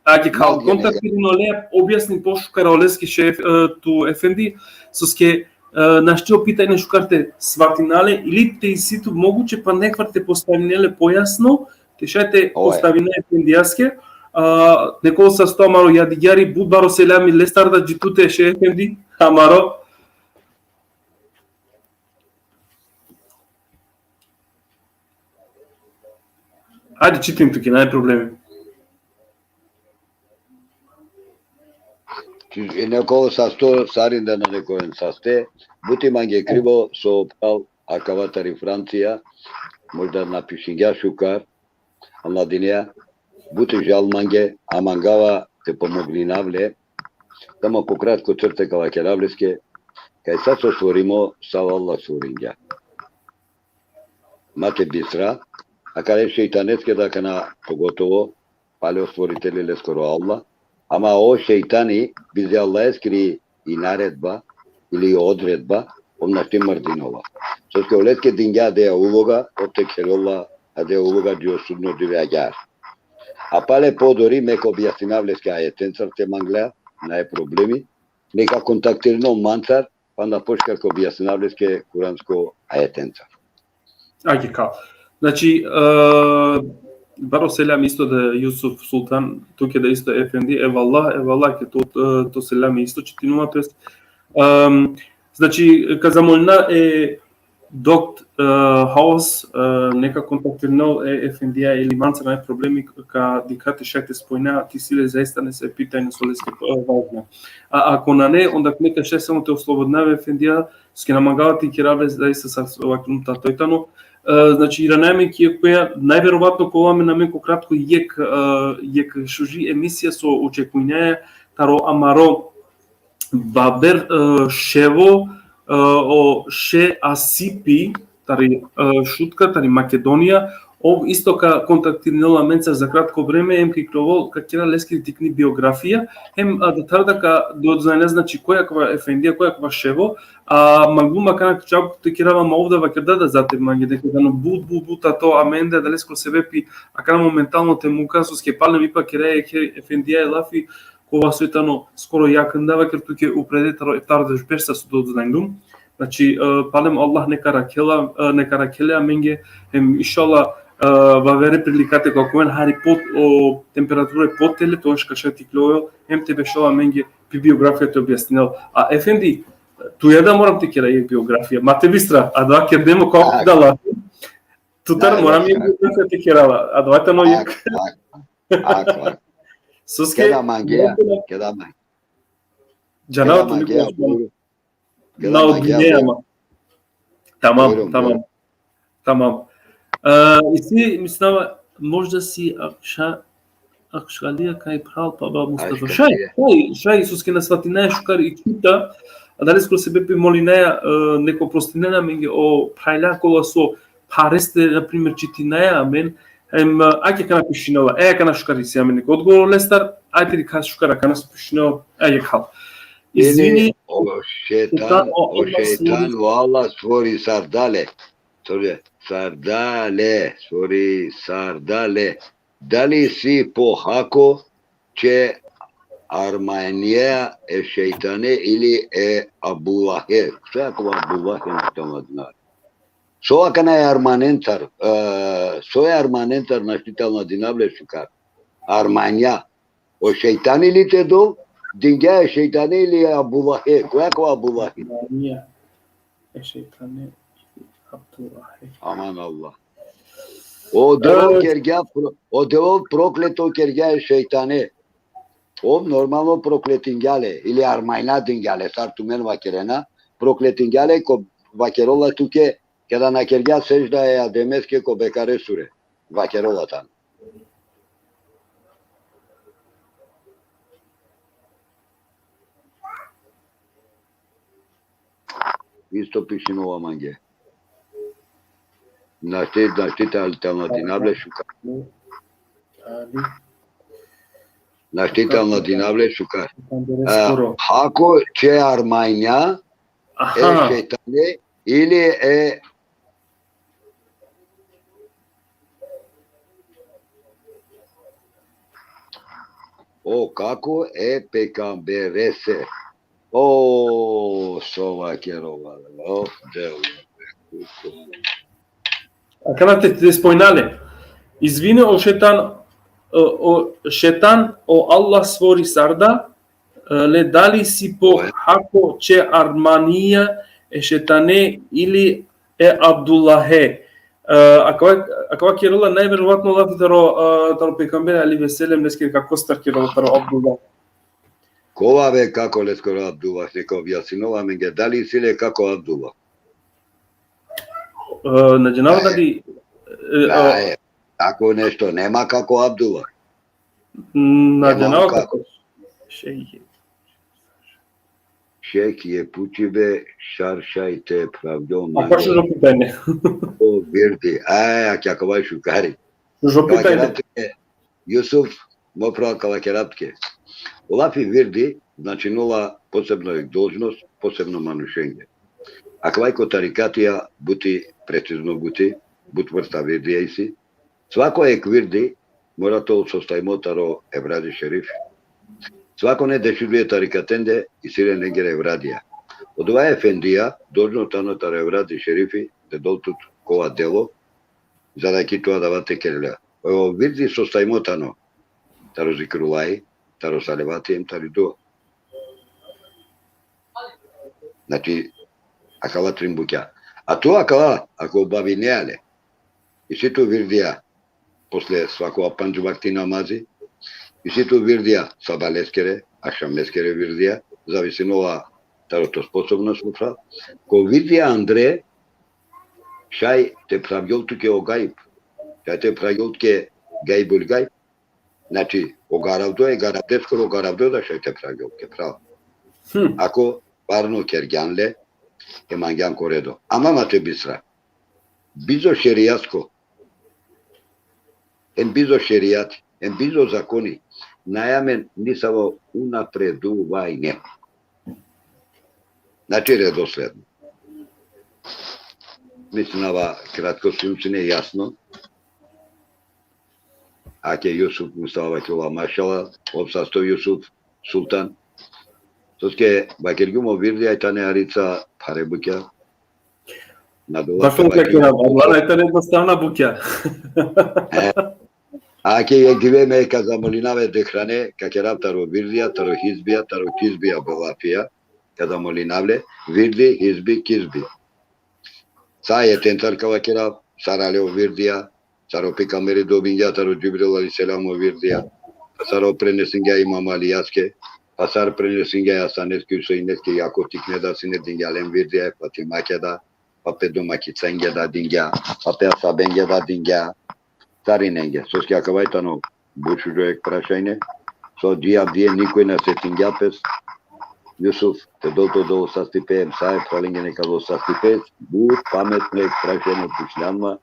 Аки као контакт или ноле објасни пошукара олески шеф ту ефенди соске нашите опитање шукарте сватинале или те ситу могуче па неквар те поставинеле појасно те шајте поставинале ефендијаске Некој са сто амаро јадигари будбаро селами лестарда джитуте ше ефенди амаро. Ајде читим туки, нај проблеми. И некој са сто саринда на некој састе, бути манге криво со прав акаватари Франција, можда напишиња шукар, амладинија, бути жал манге, амангава те помогли навле, само пократко црте кава керавлеске, кај са со створимо, са Аллах створинја. Мате бисра, а каде шејтанецке да кана поготово, палео створители лескоро Аллах, ама о шејтани, бизе Аллах ескри и наредба, или одредба, она ще мрдинова. Соске олетке динја деја улога, отте керола, а деја улога дио судно дивеаѓар. А пале подори меко објаснавлеске ајетенцар те манглеа, на е проблеми, нека контактирино манцар, па на почкарко објаснавлеске куранско ајетенцар. Ајде као. Значи, баро селям исто да Јусуф Султан, туке да исто ефенди, еваллах, ке то селям исто четинума прес. Значи, казамолна е докт хаос, нека контактирно е ефендија или манца на проблеми ка дикати шекте спојна, ти силе заиста не се питајна со леске важна. А ако на не, онда нека ше само те ослободнаве ефендија, ске намагава ти кераве заиста са овакнута тојтано. Значи, иранеме која најверојатно коваме на менко кратко јек шужи емисија со очекување таро амаро бабер шево о ше асипи тари шутка тари Македонија ов исто ка контактирнела менца за кратко време ем кикровол ка кера лески тикни биографија ем да тарда ка дознајне значи која ква ефендија која ква шево а магума кана чак те керава овда вакерда да зате мање дека да бута то аменде да леско се вепи а кана моментално те мука со ske палем ипа кере ефендија лафи кова светано скоро јакындава ker туке упредетаро ефтар перса со дознајнум. Значи палем Аллах нека ракелеа менге ем иншалла ва вере приликате како мен хари под температура под теле тоаш ка шати клојо ем тебе шова менге би биографија те објаснил. А ефенди туја да морам те кера јек биографија. Мате бистра, а да ке демо како дала. Тутар морам јек биографија те керала, а давајте но јек. Соске Кеда мангеа. Джанава тули на Гвинеја. Тамам. И си мислам можда си Акшалија кај прал па Мустафа. Шај соске на сватинаја шукар и чута, а дали скоро се бепи молинаја неко простинена менге о прајля кола со паресте на пример читинаја мен ајде кана пишинова, кана шукари си амен неко одговор лестар, ајде ли кана шукара кана се пишинова, кал. Извини, о шејтан, Аллах створи сардале. Сардале. Дали си похако, че Арманија е шејтане или е Абулахе? Што е ако Абулахе не тоа знаат? Со акана е арманентар, наштител динавле шукар. Арманија. О шејтани ли те дол? Динѓа е шејтане или е Абулахе? Која кога Абулахе? Арманија е шејтане Абулахе. Аман Аллах. О девол проклето кергја е шејтане. Ов нормално проклетингјале или армајна дингјале, сарту мен вакерена, проклетингјале ко вакерола туке када на кергја сежда е адемеске ко бекаре суре. Вакерола там. Исто пишинова манге. Наштите алтернативнале шукар. Наштителна динавле шукар. Ако че Армања е шејтане или е како е пекамбересе. Сова керова. А кана те спојнале? Извини, о шејтан o šetan, o Allah stvori sarda, le dali si po hako če Armania e šetane ili e Abdullahe. Аква Кирола најверојатно лафи таро пекамбер али веселем лескер како стар Кирола таро Абдулла. Кова бе како лескоро Абдулла, neko objasinova menge, da li si le kako Abdullah? Наџенава дали Tako nešto, nema kako Abdullah. наџенава како Šek je pučive, šaršajte pravdom. А па што питање? O virdi, ak jako vaj šukari. Што питање? Jusuf, mopra kalakerapke. Olafi virdi, znači nula posebno должност, posebno manušenje. Ako vajko tarikatija buti, precizno but vrsta virdija isi, svako ek virdi mora to sostajmo taro evradi šerif. Svako ne dešiduje tarikatende i sire negere evradija. Od ova efendija должно tano taro evradi šerifi de doltut kova delo, zada ki to davate kerля. Evo virdi sostajmo tano taro zikrulaj, taro salevatijem, tari do. Znači, akala trimbukja. A to akala, ako obavi neale, i si tu virdija posle svakova panđu vakti namazi, i si tu virdija sabah leskere, akşam leskere virdija, zavisi nova taro to sposobnost mufra. Ko virdija Andre, šaj te pravjoltuke o gajb, šaj te pravjoltuke gajbul gajb, znači, ogaravdo je, garavdeskoro ogaravdo da šaj te pravjoltuke, pravo. Ako parno kerganle, emangan koredo. Ama mate bisra. Bizo šerijasko, en bizo šerijat, en bizo zakoni, najamen nisavo unapreduvajne. Znači redosledno. Mislim, ova kratko sunčine je jasno. Ake Yusuf Mustafa Bakula mašala, obsasto Yusuf Sultan. Soske bakirgumo virdi aj tane arica pare bukja. Башно како на Аллана е тоа едноставна букја. Ake je give me kazamolinawe dehrane, kakera taro virdija, taro hizbija, taro kizbija balafija, kazamolinavle, virdi, hizbi, kizbi. Sa je tentar kavakera, saraleo virdija, saro pekameri dobinja, taro Cibril aleyhisselamo virdija, saro prenesinga imam alijaske, pasar prenesinga yasaneski Hüseyneski Yakov tiknedasine dingalen virdija, Fatimakeda, pape domakitsengeda dingja, pape asabengeda dingja, Tarinenge, soski akavaitano bučuđo ek prašajne, so dije nikoj na setingapes, Yusuf, te do sastipem, saje pralingene kado sastipes, bud pametne ek prašajne pušljanma,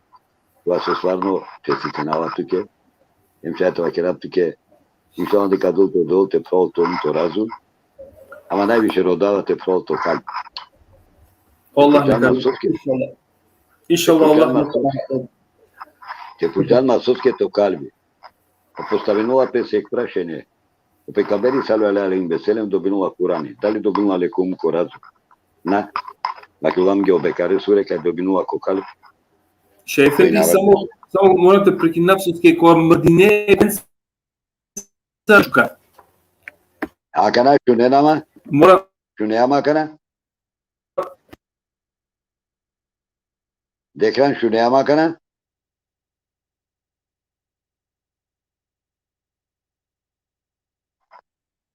koja se stvarno te sitinava tuke, em šajtova kerap tuke, išao onda kad do te pravo to razum, ama najviše rodava te pravo to kalb. Allah neka. Inšallah Allah neka. Te pužalma soske to kalbi. Postavinula pes ek prašene. O pekaberi sallallahu alejhi ve sellem dobinula Kurani. Da li dobinula lekum korazu? Na. Dakle, vam ge obekare sure kad dobinula ko kalb. Šefendi, samo morate prekinati sudske koja Madine Sarčuka. A kana šune nama? Mora... Šune ama kana? Dekran šune ama kana?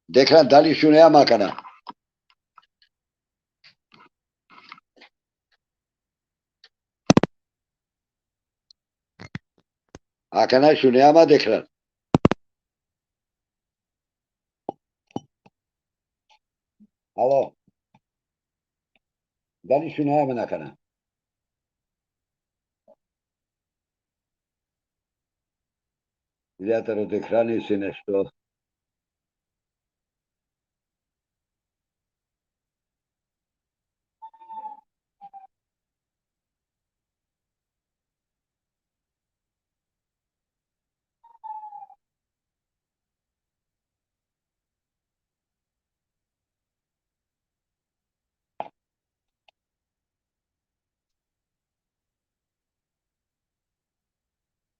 Dekran da li šune ama kana? A kana šune ama dekran? Alo. Da li šune ama na kana? Izatar od ekrani si nešto.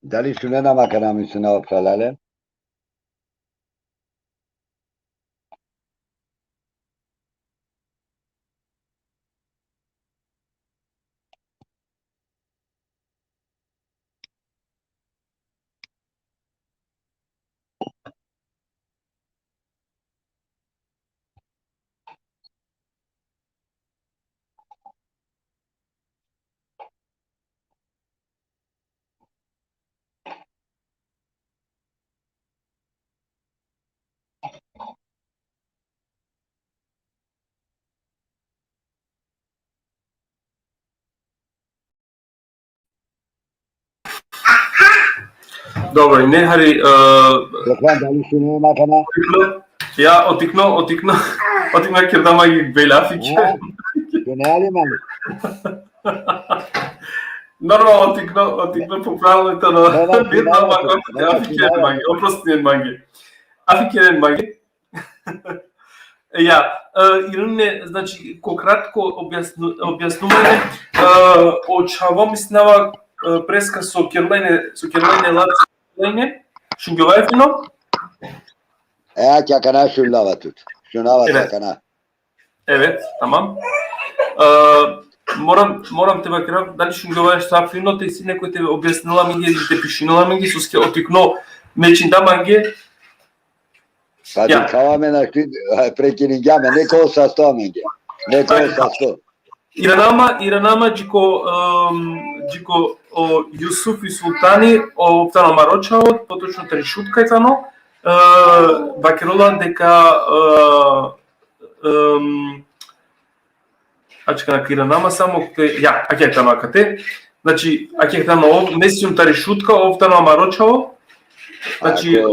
Da li šune nama kana mislim na opralale? Dobro, и не Хари, Tekrar dalışını makana. ја отикно ќе дама ги белафиќе. Geneli mi? Нормално отикно поправилно на бирна афикерен маги, опростиен маги. Афикерен маги. Ја, Ируне, значи, ко кратко објаснување, очаво мислева преска со Керлајне Лацлајне, Шунгјовајфино. Çakana şunlava tut. Şuna var çakana. Evet, tamam. Moram те бакерам, дали Шунгјовајш сафино, те си некој те објаснила ми ги, те пишинала ми ги, со ске отикно мечин да манге. Hadi tamamen aktif prekiringame ne kolsa sto menge. Ne kolsa sto. Иранама джико Јусуф и Султани оптано Марочаот, поточно Теришутка и тано, бакерола дека ачка Иранама само ја, аќе тано кате. Значи, аќе тано несиум Теришутка оптано Марочао. Значи,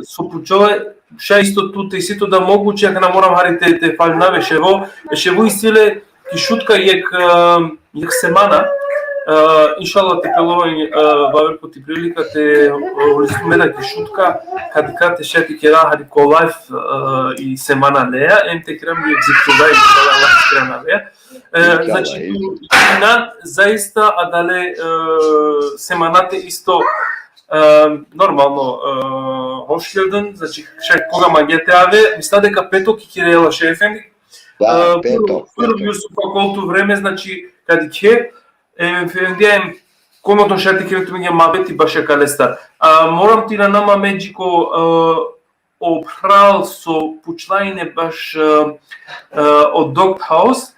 со пучове ша исто туте и сито да могуче, ако не морам харите те фалнаве шево истиле кишутка јек семана, иншалла те пеловање ваверко ти прилика те олистумена кишутка, каде те шети кера хари ко лайф и семана леја, те крам ги екзекутува и лайф крана леја. Значи, заиста, а дале семаната исто нормално hoşgeldin, значи кога магете аве, мисля дека петок и Кирела шефен. Да, петок. Прво со колку време, значи каде ќе ефендием комото шати кирето ми мабети баше калестар. Морам ти на нама меджико опрал со пучлајне баш од Doghouse.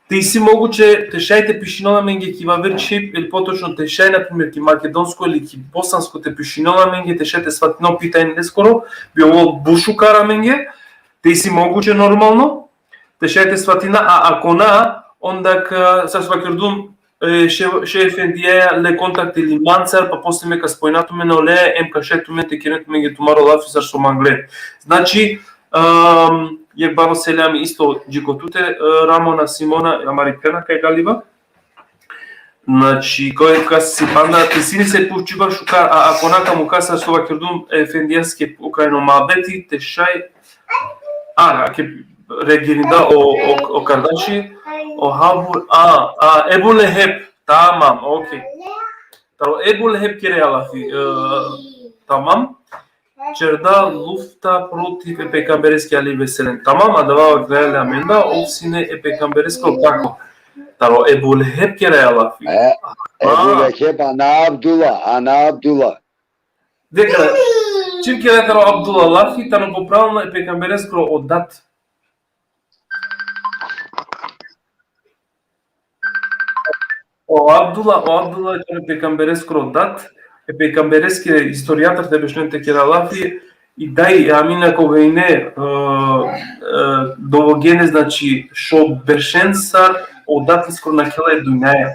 Ти си могуче тешајте пишинона менге ки ваверчип или поточно тешај например ки македонско или ки босанско те пишинона менге тешајте сватино питање нескоро био бушу кара менге ти си могуче нормално тешајте сватина ако на онда са свакердум шефендија ле контакт или мансар па после мека спојнато мене оле емка шету мене кирето менге тумаро лафисар со мангле. Значи јак баро селјами исто джикотуте Рамона Симона Американа кај Галива. Значи кој си панда ти сини се пушчиба шука ако нака му каса со вакердум ефендијаске украино мабети те шај ке региринда о Кардаши о Хабу Ебу Лехеб тамам окей. Таро Ебу Лехеб кереалафи тамам. Черда луфта против епекамберески али веселен. Тамам, адава греале аменда, овсине епекамбереско тако. Таро Ебу Лехеб кереалафи. Ebu Leheb Ana Abdullah. Дека, чим кере таро Абдула лафи, таро поправно епекамбереско оддат. О Абдула епекамбереско оддат. Епекамберески историјатор те бешнете кералафи и дај амина кога и не довогене значи шо бершенсар одатле скоро на кела е дуњаја.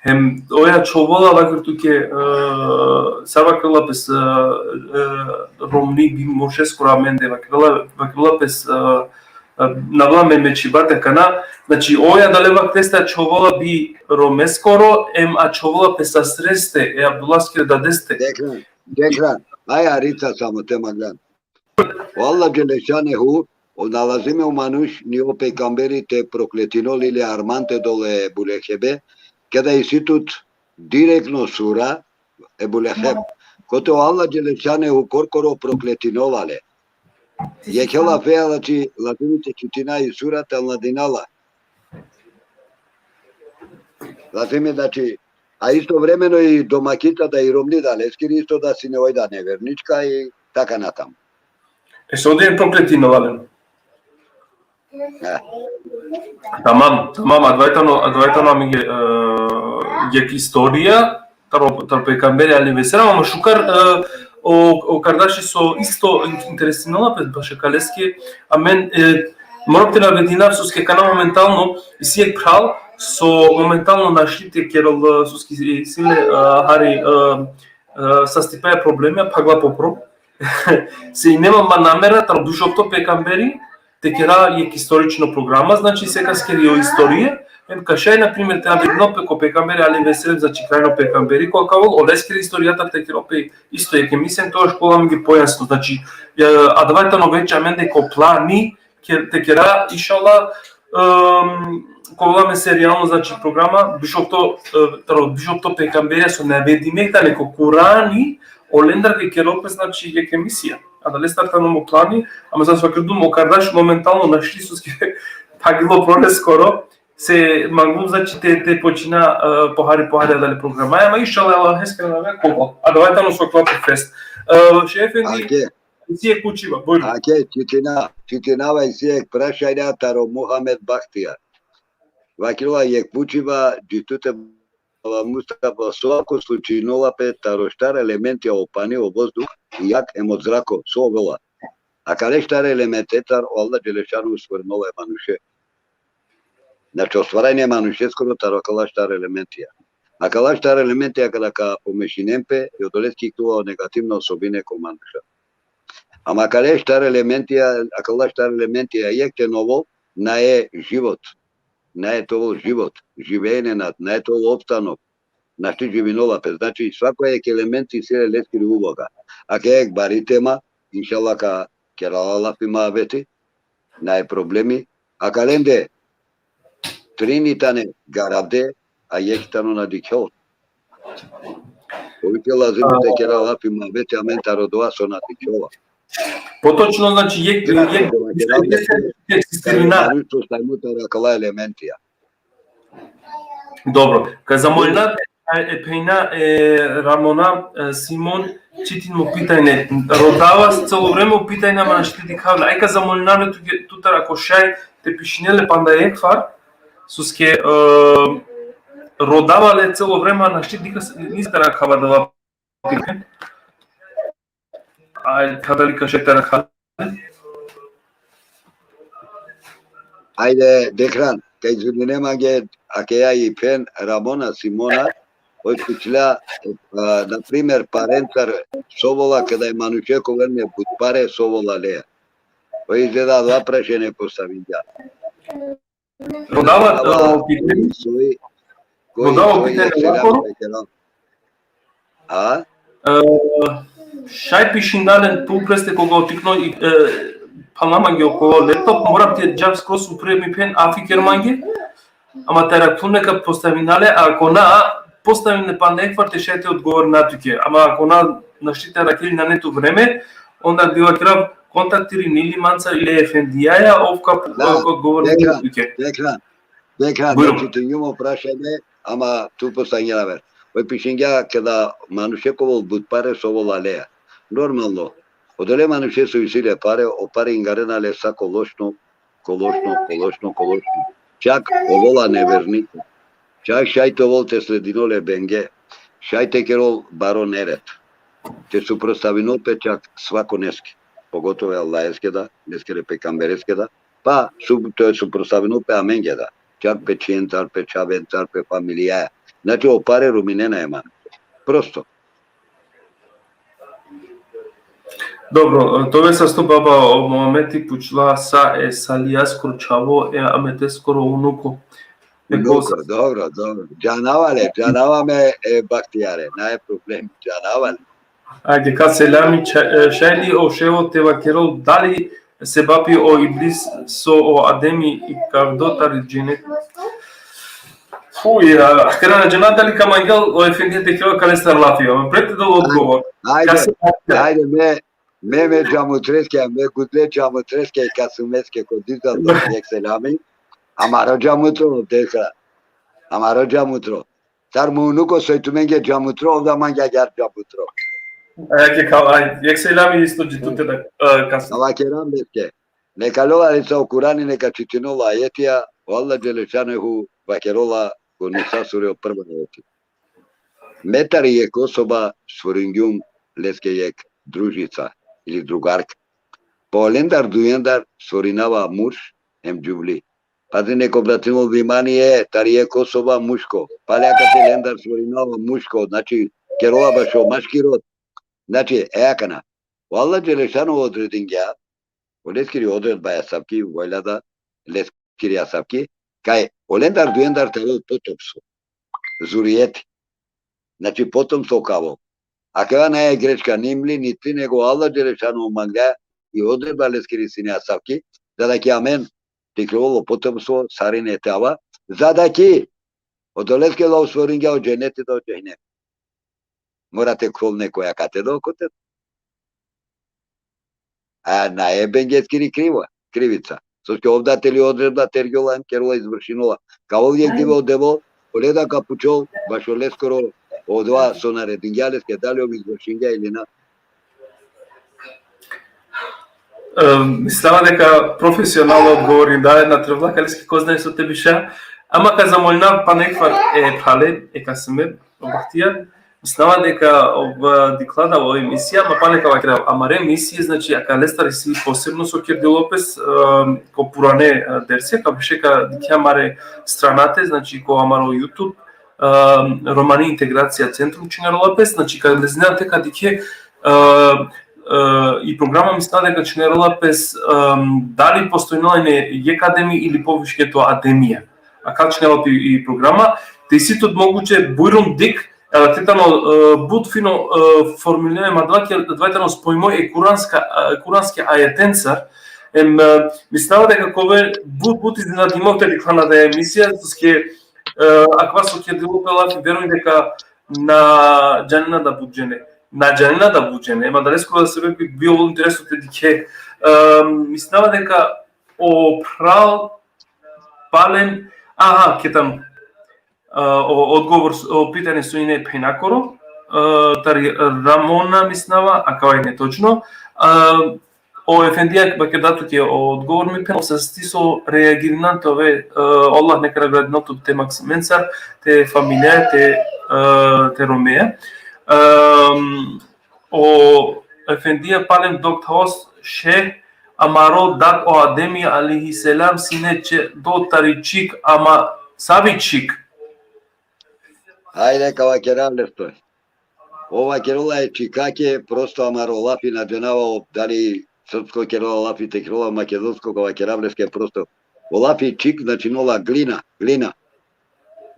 Хем оја човола вакер туке савакела пес ромни би може скоро аменде вакела пес навламе мечибата кана, значи оја далева теста човола би ромескоро човола песа сресте Абдуласкир дадесте. Dekran, aja samo te magdan. Allah Đelešanehu, nalazime u manuš ni o pejgamberi te prokletinol ili armante dole Ebu Lehebe, kada je situt direktno sura Ebu Leheb, kote Allah Đelešanehu korkoro prokletinovale. Je kjela feja či ladinite čutina i surata ladinala. Lazime znači, a istovremeno i domakita da i romni da leskiri isto da si ne ojda nevernička i taka na tam. Се оден проклетиновален. Тамам, адвајтано ми гек историја, таро пекамбери али весера, ама шукар о Кардаши со исто интересинала пред баше калески, а мен морам те наведина суске канал моментално и си е прал со моментално нашите керол суски силе хари sa стипаја проблеми, пагла попром. Се и немама намера, тар душовто пекамбери, те кера јек исторично програма, значи сега скери о историја, кашај, например, те абедно пеко пекамбери, али веселем за чикрајно пекамбери, која кавол, олескери историјата те кера опе исто јек емисијен, тоа школа ми ги појасно, значи, а давајтано вече амен деко плани, те кера, ишала, коволаме серијално, значи, програма, бишопто пекамбери со наведимекта неко Курани, Олендар ке керопе, значи, јек емисија. А дали стартано му плани, ама за свака дума, окардаш моментално нашли суске, пагило проле скоро, се магум, значи, те почина похари дали програма, ама ишала Аллах ескрена ве кого. А давајтано со клапи фест. Шефенди, си е кучива, бојно. Аке, читинава и си е прашајна таро Мухамед Бахтија. Вакила е кучива, дитуте Мустафа свако случајнова пе тароштар елементи опани о воздух и јак емот зрако со вела. А калештар елементетар Аллах Джелешану сврнова е мануше. Значи остварање мануше скоро тарокалаштар елементија. А калаштар елементија када ка помешинемпе и одолетки тоа негативна особине ко мануша. Ама калештар елементија, а калаштар елементија јекте ново на е живот. Не е тоа живот, живеење над, не е тоа опстанок. Значи живинола пе, значи свако ек елементи се лескири улога. А ке ек баритема, иншалла ка кералала пима вети, не е проблеми. А календе, тринитане гарабде, а ектано на дикјол. Овите лазимите кералала пима вети, а ментаро доа со на дикјола. Поточно, значи, јек системина. Добро. Ка замолна пејна Рамона Симон читин му питање. Родава цело време питање ама на штити кавле. Ајка замолна тутар ако шај те пишинеле панда екфар суске родавале цело време на штити нистара кава дава питање. Кадали кашетара кавле. Ајде, Декран, кај зунинемаге, аке ја и пен Рамона Симона, ој кучля, например, парентар совола, када е манучеко верме будпаре совола леја. Ој изгледа два прашање поставиња. Родава питање. Родава питање. А? Шај пишинален пупресте кога отикно и паламање около лептоп, морам ти джав скрос упреми пен афикермање, ама теракун нека поставинале, а ако на поставине па неквар те шајте одговор на туке, ама ако на штите ракели на нето време, онда била крав контактири нили манца или ефендијаја, овка одговор на туке. Декран, значи те њумо прашање, ама ту поставиња вер. Ој пишиња када манушековол будпаре совола леја. Нормално, оделе мануше со висиле паре, опаре ингаренале са колошно. Чак овола неверника. Чак шајте овол те слединоле бенге. Шајте керол барон ерет. Те супроставинол пе чак свако неске. Поготове аллајске да, нескере пекамбереске да. Па, тој супроставинол пе аменге да. Чак пе чиентар, пе чавентар, пе фамилијаја. Значи, опаре руминена е ман. Просто. Добро, тоа се сто баба о моменти пучла са е салија скоро чаво е амете скоро унуко. Добро. Джанава ме е бактијаре, не е проблем, джанавале. Ајде, ка селами шајли о шево тева керол, дали се бапи о иблис со о адеми и кавдотар джинет? Фуј, хера на джаната ли камангел о ефендите керол калестар лафија, прете да одговор. Ајде, ме джамутреске, ме гудле джамутреске, касумеске, кодизал до ек селами, амаро джамутро, дека. Амаро джамутро. Тар мунуко сојтуменге джамутро, овда манга јар джамутро. Ајке кавај, ек селами исто джитуте да касу. Ава керам беске. Нека лова лица о Курани, нека читинола ајетија, Аллах Джелешанеху вакерола го ниса суре прва ајетија. Метари ек особа сворингјум леске ек дружица или другарка. По олендар дуендар своринава муж ем џубли. Пази неко братимо внимание, тари ек особа мушко. Палјакате лендар своринава мушко, значи керола башо машкирот. Значи, еакана. Валла Джелешану одредин гя, олескири одред бая сапки, вайлада, лескири асапки, кај олендар дуендар терел потопсо. Зуриети. Значи, потомство каво. А кава не е гречка нимли, ни ти, него Алла Джелешану манга и одредба лескири сини асапки, за да ки амен тикроволо потомство, сарине тава, за да ки одолеске лау сворингя од дженети до джехне. Morate kol nekoja katedra oko te. A na ebengeskiri krivica. Soske ovdateli odredba tergiola kerula izvršinula. Kao uvijek divo devo, oleda kapučol, baš oleskoro odva su naredinjaleske, da li ovi izvršinja ili na. Мислама дека професионално одговори да на тревлакалиски кознае со те биша, ама ка замолнав па неквар пале касме обахтија. Мислама дека ова диклада ова емисија, ма па нека вака амаре емисија, значи ака лестари си посебно со Керди Лопес, ко пуране дерсија, ка беше ка дикја маре странате, значи ко амаро YouTube, Романи интеграција центрум Чинар Лопес, значи ка не знаете ка дикје и програма мисля дека Чинар Лопес дали постојнала не Екадеми или повишкето Адемија. А ка Чинар Лопес и програма, те сите могуче бујрум дик тетано будфино формулиране двајтано спојмо курански ајетенцар, мислава дека кове бут изненадимовте диклана да емисија, ске аква со Керди Лопес верувам дека на џанина да буџене. На џанина да буџене, ема далеско да се би било интересно те дике. Мислава дека опрал пален, кетам одговор о питање со ине Пенакоро, тари Рамона мислава, а кај не точно. О ефендија баке датот е одговор ми пенал се стисо реагиринанте ове Аллах нека наградното те Максименцар, те фамилија, те Ромеја. О ефендија палем доктос ше амаро дак о Адеми алейхиселам синече до таричик ама савичик. Ајде кава керавле стој. Ова керола е чикаке, просто амаро лапи надженава, дали српско керола лапи, те керола македонско, кава керавлеске просто. Олапи чик, значи нола глина.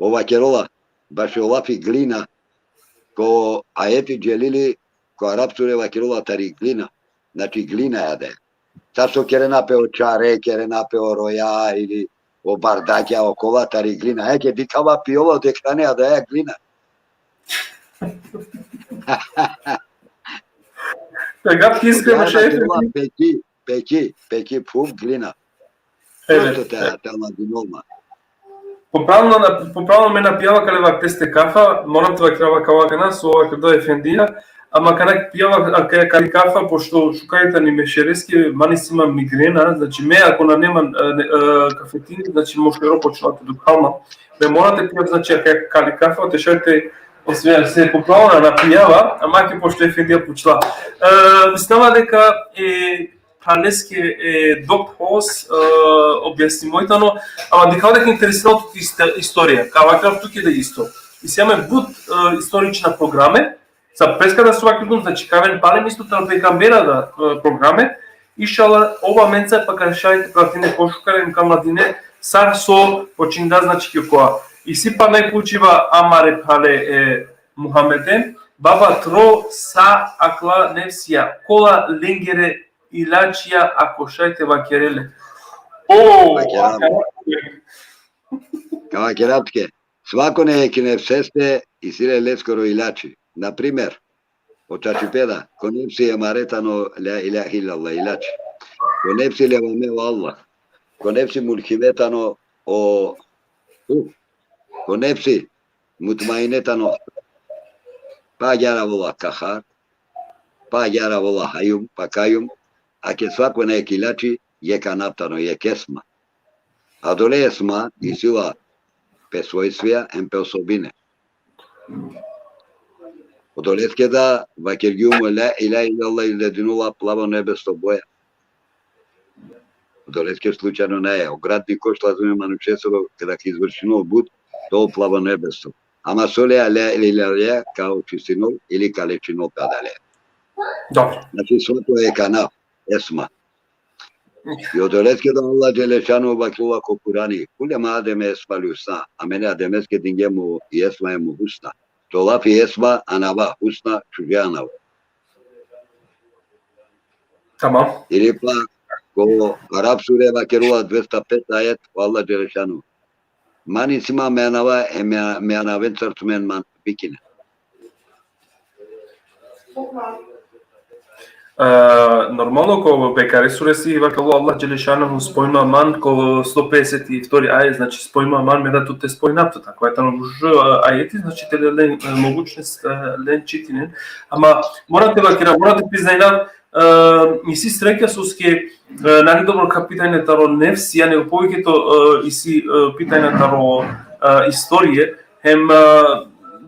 Ова керола, баш олапи глина, ко аети джелили, ко арапсурева керола тари глина. Значи глина јаде. Сашто кере напео чаре, кере напео роја, или о бардаќа, о кола тари глина. Еке дикава пиола од екранеа да ја глина. Така искрено шеф. Пеки, пуф глина. Просто те ладинолма. Поправно ме напијава кале вак тесте кафа, морам това крава кавакана со ова каде ефендија, ама каде пијава каде кафа, пошто шукајата ни мешерески, манис има мигрена, значи ме ако на нема кафетини, значи може да почнате до калма. Ме морате пијав, значи каде кафа, тешете освеја се поправно напијава, ама ќе пошто ефендија почла. Мислама дека Пранеске доктос објасни мојтано, ама дека дека интересно историја, кава крав туке да исто. И сега буд исторична програме, за прескада со вакви значи кавен палем исто тал пекамбера да програме, ишала ова менца па кашајте пратине пошукарем кам младине сар со починда значи која. И си па најпучива амаре пале Мухамеден, баба тро са акла нефсија, кола ленгере Илачија ако шајте вакереле. Кава керапке. Свако не е киневсесте и силе лескоро илачи. Например, о чачипеда, конепси е маретано ля илях илалла илачи. Конепси левамео Аллах. Конепси мулхиветано о конепси мутмаинетано па јара вола кахар, па јара вола хајум, па кајум, а ке свако не е килачи, е канаптано, е кесма. А доле есма и сила пе својствија, ем пе особине. Одолеске да вакергиумо ля иля илалла илединула плаво небесто боја. Одолеске случајно не е. Оград би кошла зуме манучесоро, када ке извршино буд, то плаво небесто. ама соле алелеле као чистинол или калечинол кадале. Dobro. Значи свото е канав, есма. И одолеске да Аллах Джелешану бакула кокурани, куле ма адеме есма люсна, а мене адемеске дингему есма ему хусна. Толафи есма анава хусна чуже анава. Tamam. Или пак, ко Араб суре бакерула 205 ајет, Аллах Джелешану. Mani sima menava meanaven sartumen man bikine. Нормално кога Бекари сурesi вакало Аллах Джелешану спојма ман кога 152 ајет, значи спојма ман меда туте спојнапто, така е тано ајети, значи теле лен могучност лен читинен, ама морате вакира, морате признајна и си среќа суске најдобро капитање таро нефс, ја него повеќето и си питање таро историја, хем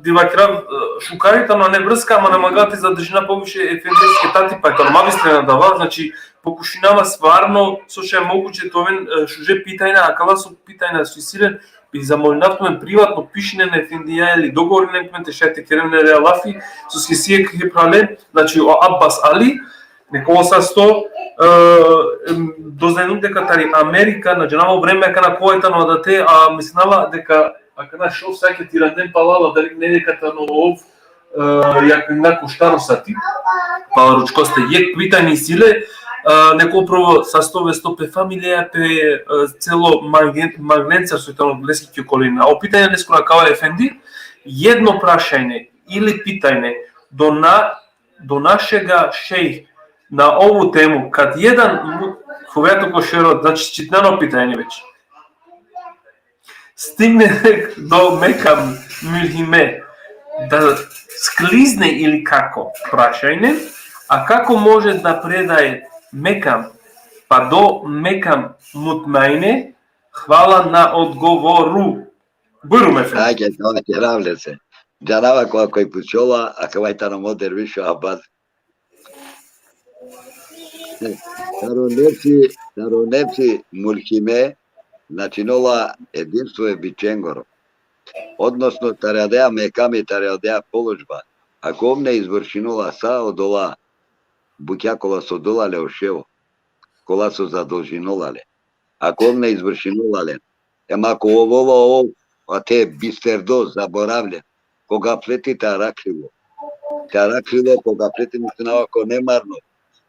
дивакрав шукарите на не врска, ама намагати за држина повише ефендерски тати, па е тома вистрена дава, значи покушинава сварно, со ше могуче товен шуже питајна, а кала со питајна со силен, би замолнавтомен приватно пишине на ефендија или договорен кменте шете керене реалафи, со скесие ке прале, значи о Аббас Али, некола са 100 дознајнук дека тари Америка на джанаво време кана којата на дате, а мислинава дека ако наш шов саќе ти ранден палала дали не дека тано ов јак на коштаро сати па ручкосте јек питање силе некој прово са 100 фамилија пе цело магненцар со тано блески околина. А опитање не скора кава ефенди едно прашање или питање до нашега шејх на ову тему кад еден ховето кошеро, значи читнано питање веќе стигне до Мекам Мюлхиме да склизне или како прашање, а како може да предаде Мекам па до Мекам Мутмаине, хвала на одговору. Буруме фе. Ајде, тоа ќе равле се. Джанава кој пучола, а кавајта на модер вишо абад. Таронепси Мулхиме начинола единство е биченгоро. Односно тарадеа Меками тарадеа положба. Ако омне извршинола са одола буќа кола со долале ошево, кола со задолжинолале. Ако омне извршинолале, ема ако оволо а те бистердо заборавлен, кога плети таракливо. Таракливо кога плети мислинава ко немарно,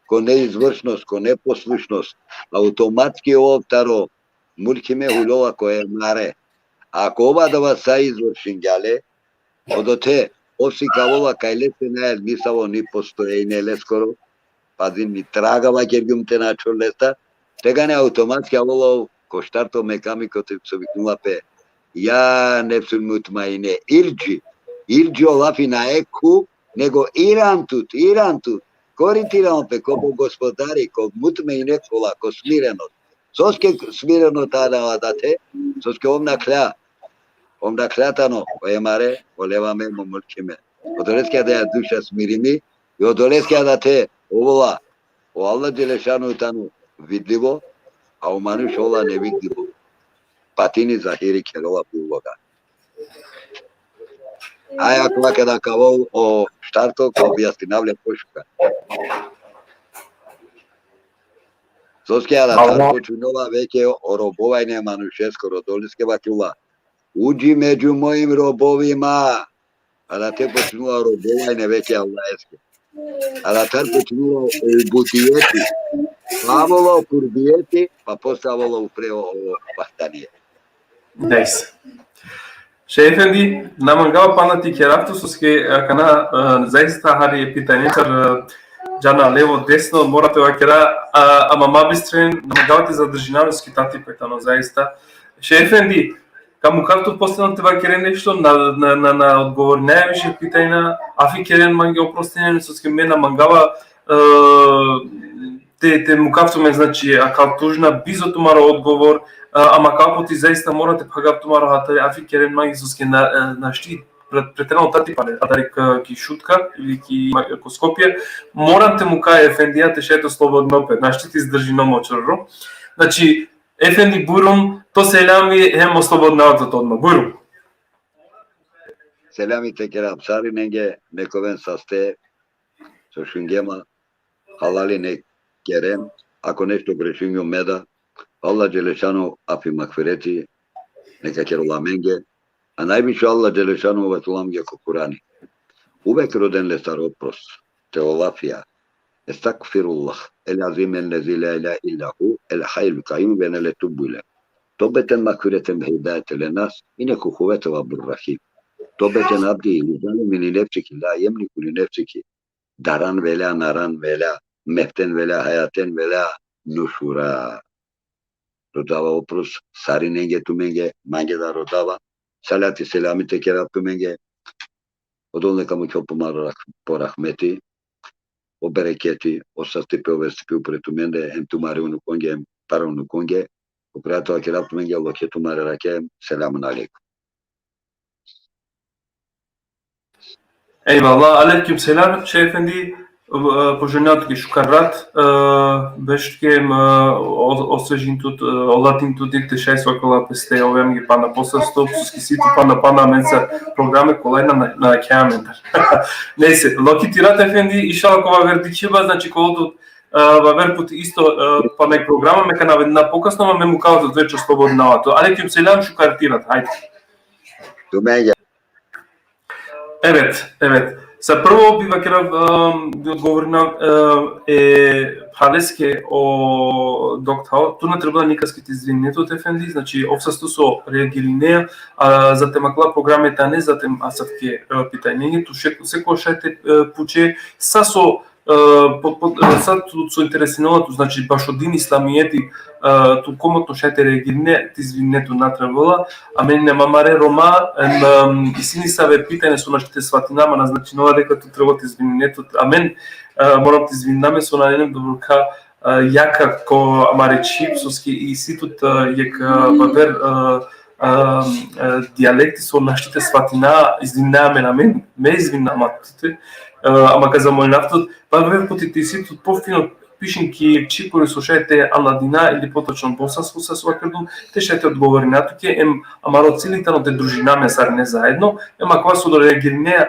ко неизвршност, ко непослушност, автоматски овтаро Мулхиме хулола кој е маре. Ако ова да вас са извршингјале, одоте оси кавола кај лете најел мисаво ни постоење лескоро, пази ни трагава ќергјум те начо леста, тега не автоматски аволо коштарто Меками кој се викнува пе. Ја нефсул мутмаине ирджи олафи на еку, него ирантут, коритирам пе ко господари, ко мутмаине кола, ко смиреност. Соске смирено тада дате, соске омна клятано, кој маре, олеваме му мулчиме. Одолеске да ја душа смирими, и одолеске да те овола, о Аллах Джелешану тану видливо, а у мануш ола невидливо. Патини захири керола пулога. Аја кога када кавол о штарто, ко објаснавле пошука. Соскеја да тар починова веќе о робовајне манушеско родолиске вакула. Уđi među mojim robovima. A da te počinula robovajne veke Allaheske. A da tar počinula ubudijeti. Pavolo kurbijeti, pa postavolo upreo ovo bastanije. Neyse. Efendi, namangava panati keravtu soske kana zaista hari pitanje Джана лево десно морате вакера ама мабистрен намагавате за држинаровски тати петано заиста. Шефенди, каму както последното вакере нешто на одговор највише питајна афи керен манги опростене соски мена мангава те му кафтуме значи акал тужна бизото маро одговор ама како ти заиста морате пагавту маро хатари афи керен манги соски на шти претрено тати пале, а дали ки шутка или ки Скопје, морате му кај ефендијате шето слободно опет, нашти ти издржи номочорро. Значи, ефенди бурум, то се лями хемо слободно одно бурум. Selami tekerap sari nenge nekoven saste soshungema halali ne kerem ako nešto grešinjo meda Allah Đelešanu api makfireti neka kerula menge a najviše Allah Đelešanu vetulam jako Kurani uvek roden le sar opros teolafija estakfirullah el azim el lezi la ilahe illahu el hayyul kayyum ve ne tubule tobeten makfireten ve hidayete lenas yine kuvvete ve burrahim tobeten abdi lizani min nefsiki la yemliku li nefsiki daran vela naran vela meften vela hayaten vela nushura rodava opros sari nenge tumenge mange da rodava salati selami tekerap tumenge odolne kamu çopumar por rahmeti o bereketi o sastipe o vestipi upretumende hem tumari unu konge hem para unu konge o prato akerap tumenge Allah ke tumari rake selamun aleyküm. Eyvallah. Aleyküm selam. Şeyh Efendi, poželjnjati šukarrat, beškem osvežim tudi, olatim tudi te šest kola peste, ovem je pa na posledstvo, psuski situ pa na mensa programe kolajna na keamentar. Neyse, Lokitirat Efendi, inşallah kova verdićiva, znači koldo va ver put isto pa nek programa, meka na pokasnoma me mu kao da veća slobodna. Aleyküm selam, šukartirat, hajde. Tumenge. Evet. Sa prvo bih bi odgovorio na Haleske o doktor. Tu ne treba никакви извинения от Efendi, znači обсъсто со реагиране, затем акла програмета не, затем асавке питање, ту се кошате пуче са со интересуването, значи баш один исламиети ту комотно шете реагиране, ти извинето натребала, а мен нема маре рома, и сини саве питање со нашите сватинама, назначинова дека ту треба ти извинето, а мен морам ти извинаме со наненем доброка јака ко маре чипсоски и ситут јека бавер диалекти со нашите сватина, извинаме на мен, ме извинаматите, ама ка замолнавтот, бавер потите ситут пофино пишинки чипори со шете Аладина или поточно босанско се свакрду, те шете одговори на туке, амаро целитано те дружинаме сар не заедно, ема кога со реагирне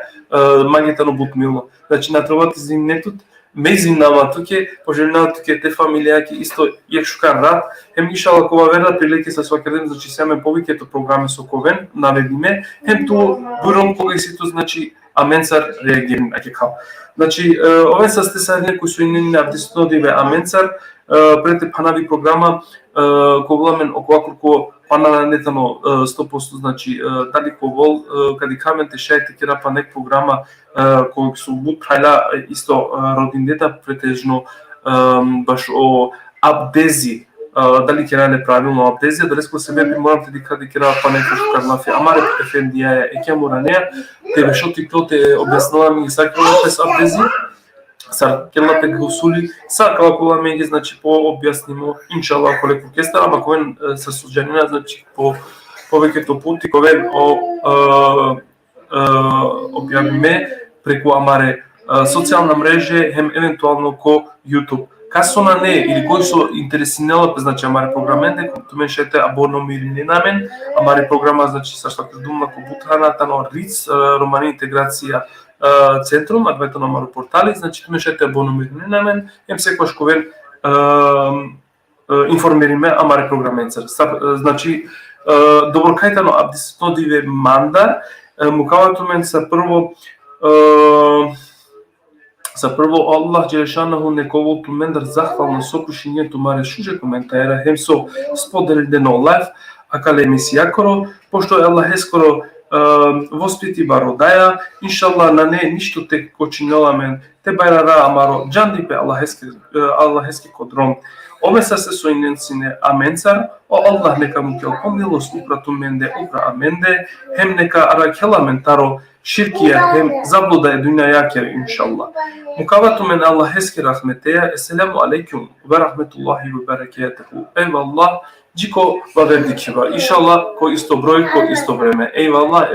магитано бутмило. Значи на требат извинетот, ме извинама туке, пожелнава туке те фамилија ки исто јек шукар рад, хем иншалла кога верда прилики се свакрдем, значи семе повеќето програми со ковен наведиме, хем ту буром кога и сито значи аменцар реагирин аке као. Значи, ове са сте са некои со инени артистодиве аменцар, прете панави програма, кога мен около колку пана нетано 100%, значи, дали ковол, кади каменте шајте кера па нек програма, кој со бут прајла исто родиндета, претежно баш о абдези, дали керале правилно абдезија, дали ско себе би морам те дикади кера па некој шукар лафи, амаре Efendiје е кемура неа, те шо ти те објаснила ми сакала пес абдези, сар кела пек гусули, сакала кола меѓе, значи по објаснимо, иншалла колек оркестар, ама ковен се суџанина, значи по повеќето пути ковен објавиме преку амаре социјална мрежа, хем евентуално ко YouTube. Касо на не, или кој со интересинела, значи амаре програменде, кој мен шете аборном или не на мен, амаре програма, значи са што думна ко бутраната на РИЦ, Романи интеграција центрум, адвето на амаро портали, значи мен шете аборном или не на мен, ем секојаш ковен информириме амаре програменцар. Значи, доброкајтано абдисто диве мандар, мукавато мен са прво Allah Đelešanahu nekovo tu mendar zahvalno sopušinje tu mare šuže komentara hem so spodeljeno live akademisi jakoro, pošto je Allah eskoro vospiti barodaja, inšallah na ne ništo te kočinjala men te bajrara amaro džandipe Allah eski kodrom. Ome sa se so inencine amencar, o Allah neka mu kel pomilost upratu mende upra amende, hem neka arakela mentaro şirkiye hem zabluda dünya yaker inşallah. Mukavatu men Allah eski rahmeteye. Esselamu aleyküm ve rahmetullahi ve berekatuhu. Eyvallah. Ciko va verdikiva. İnşallah ko isto broj, ko isto vreme. Eyvallah.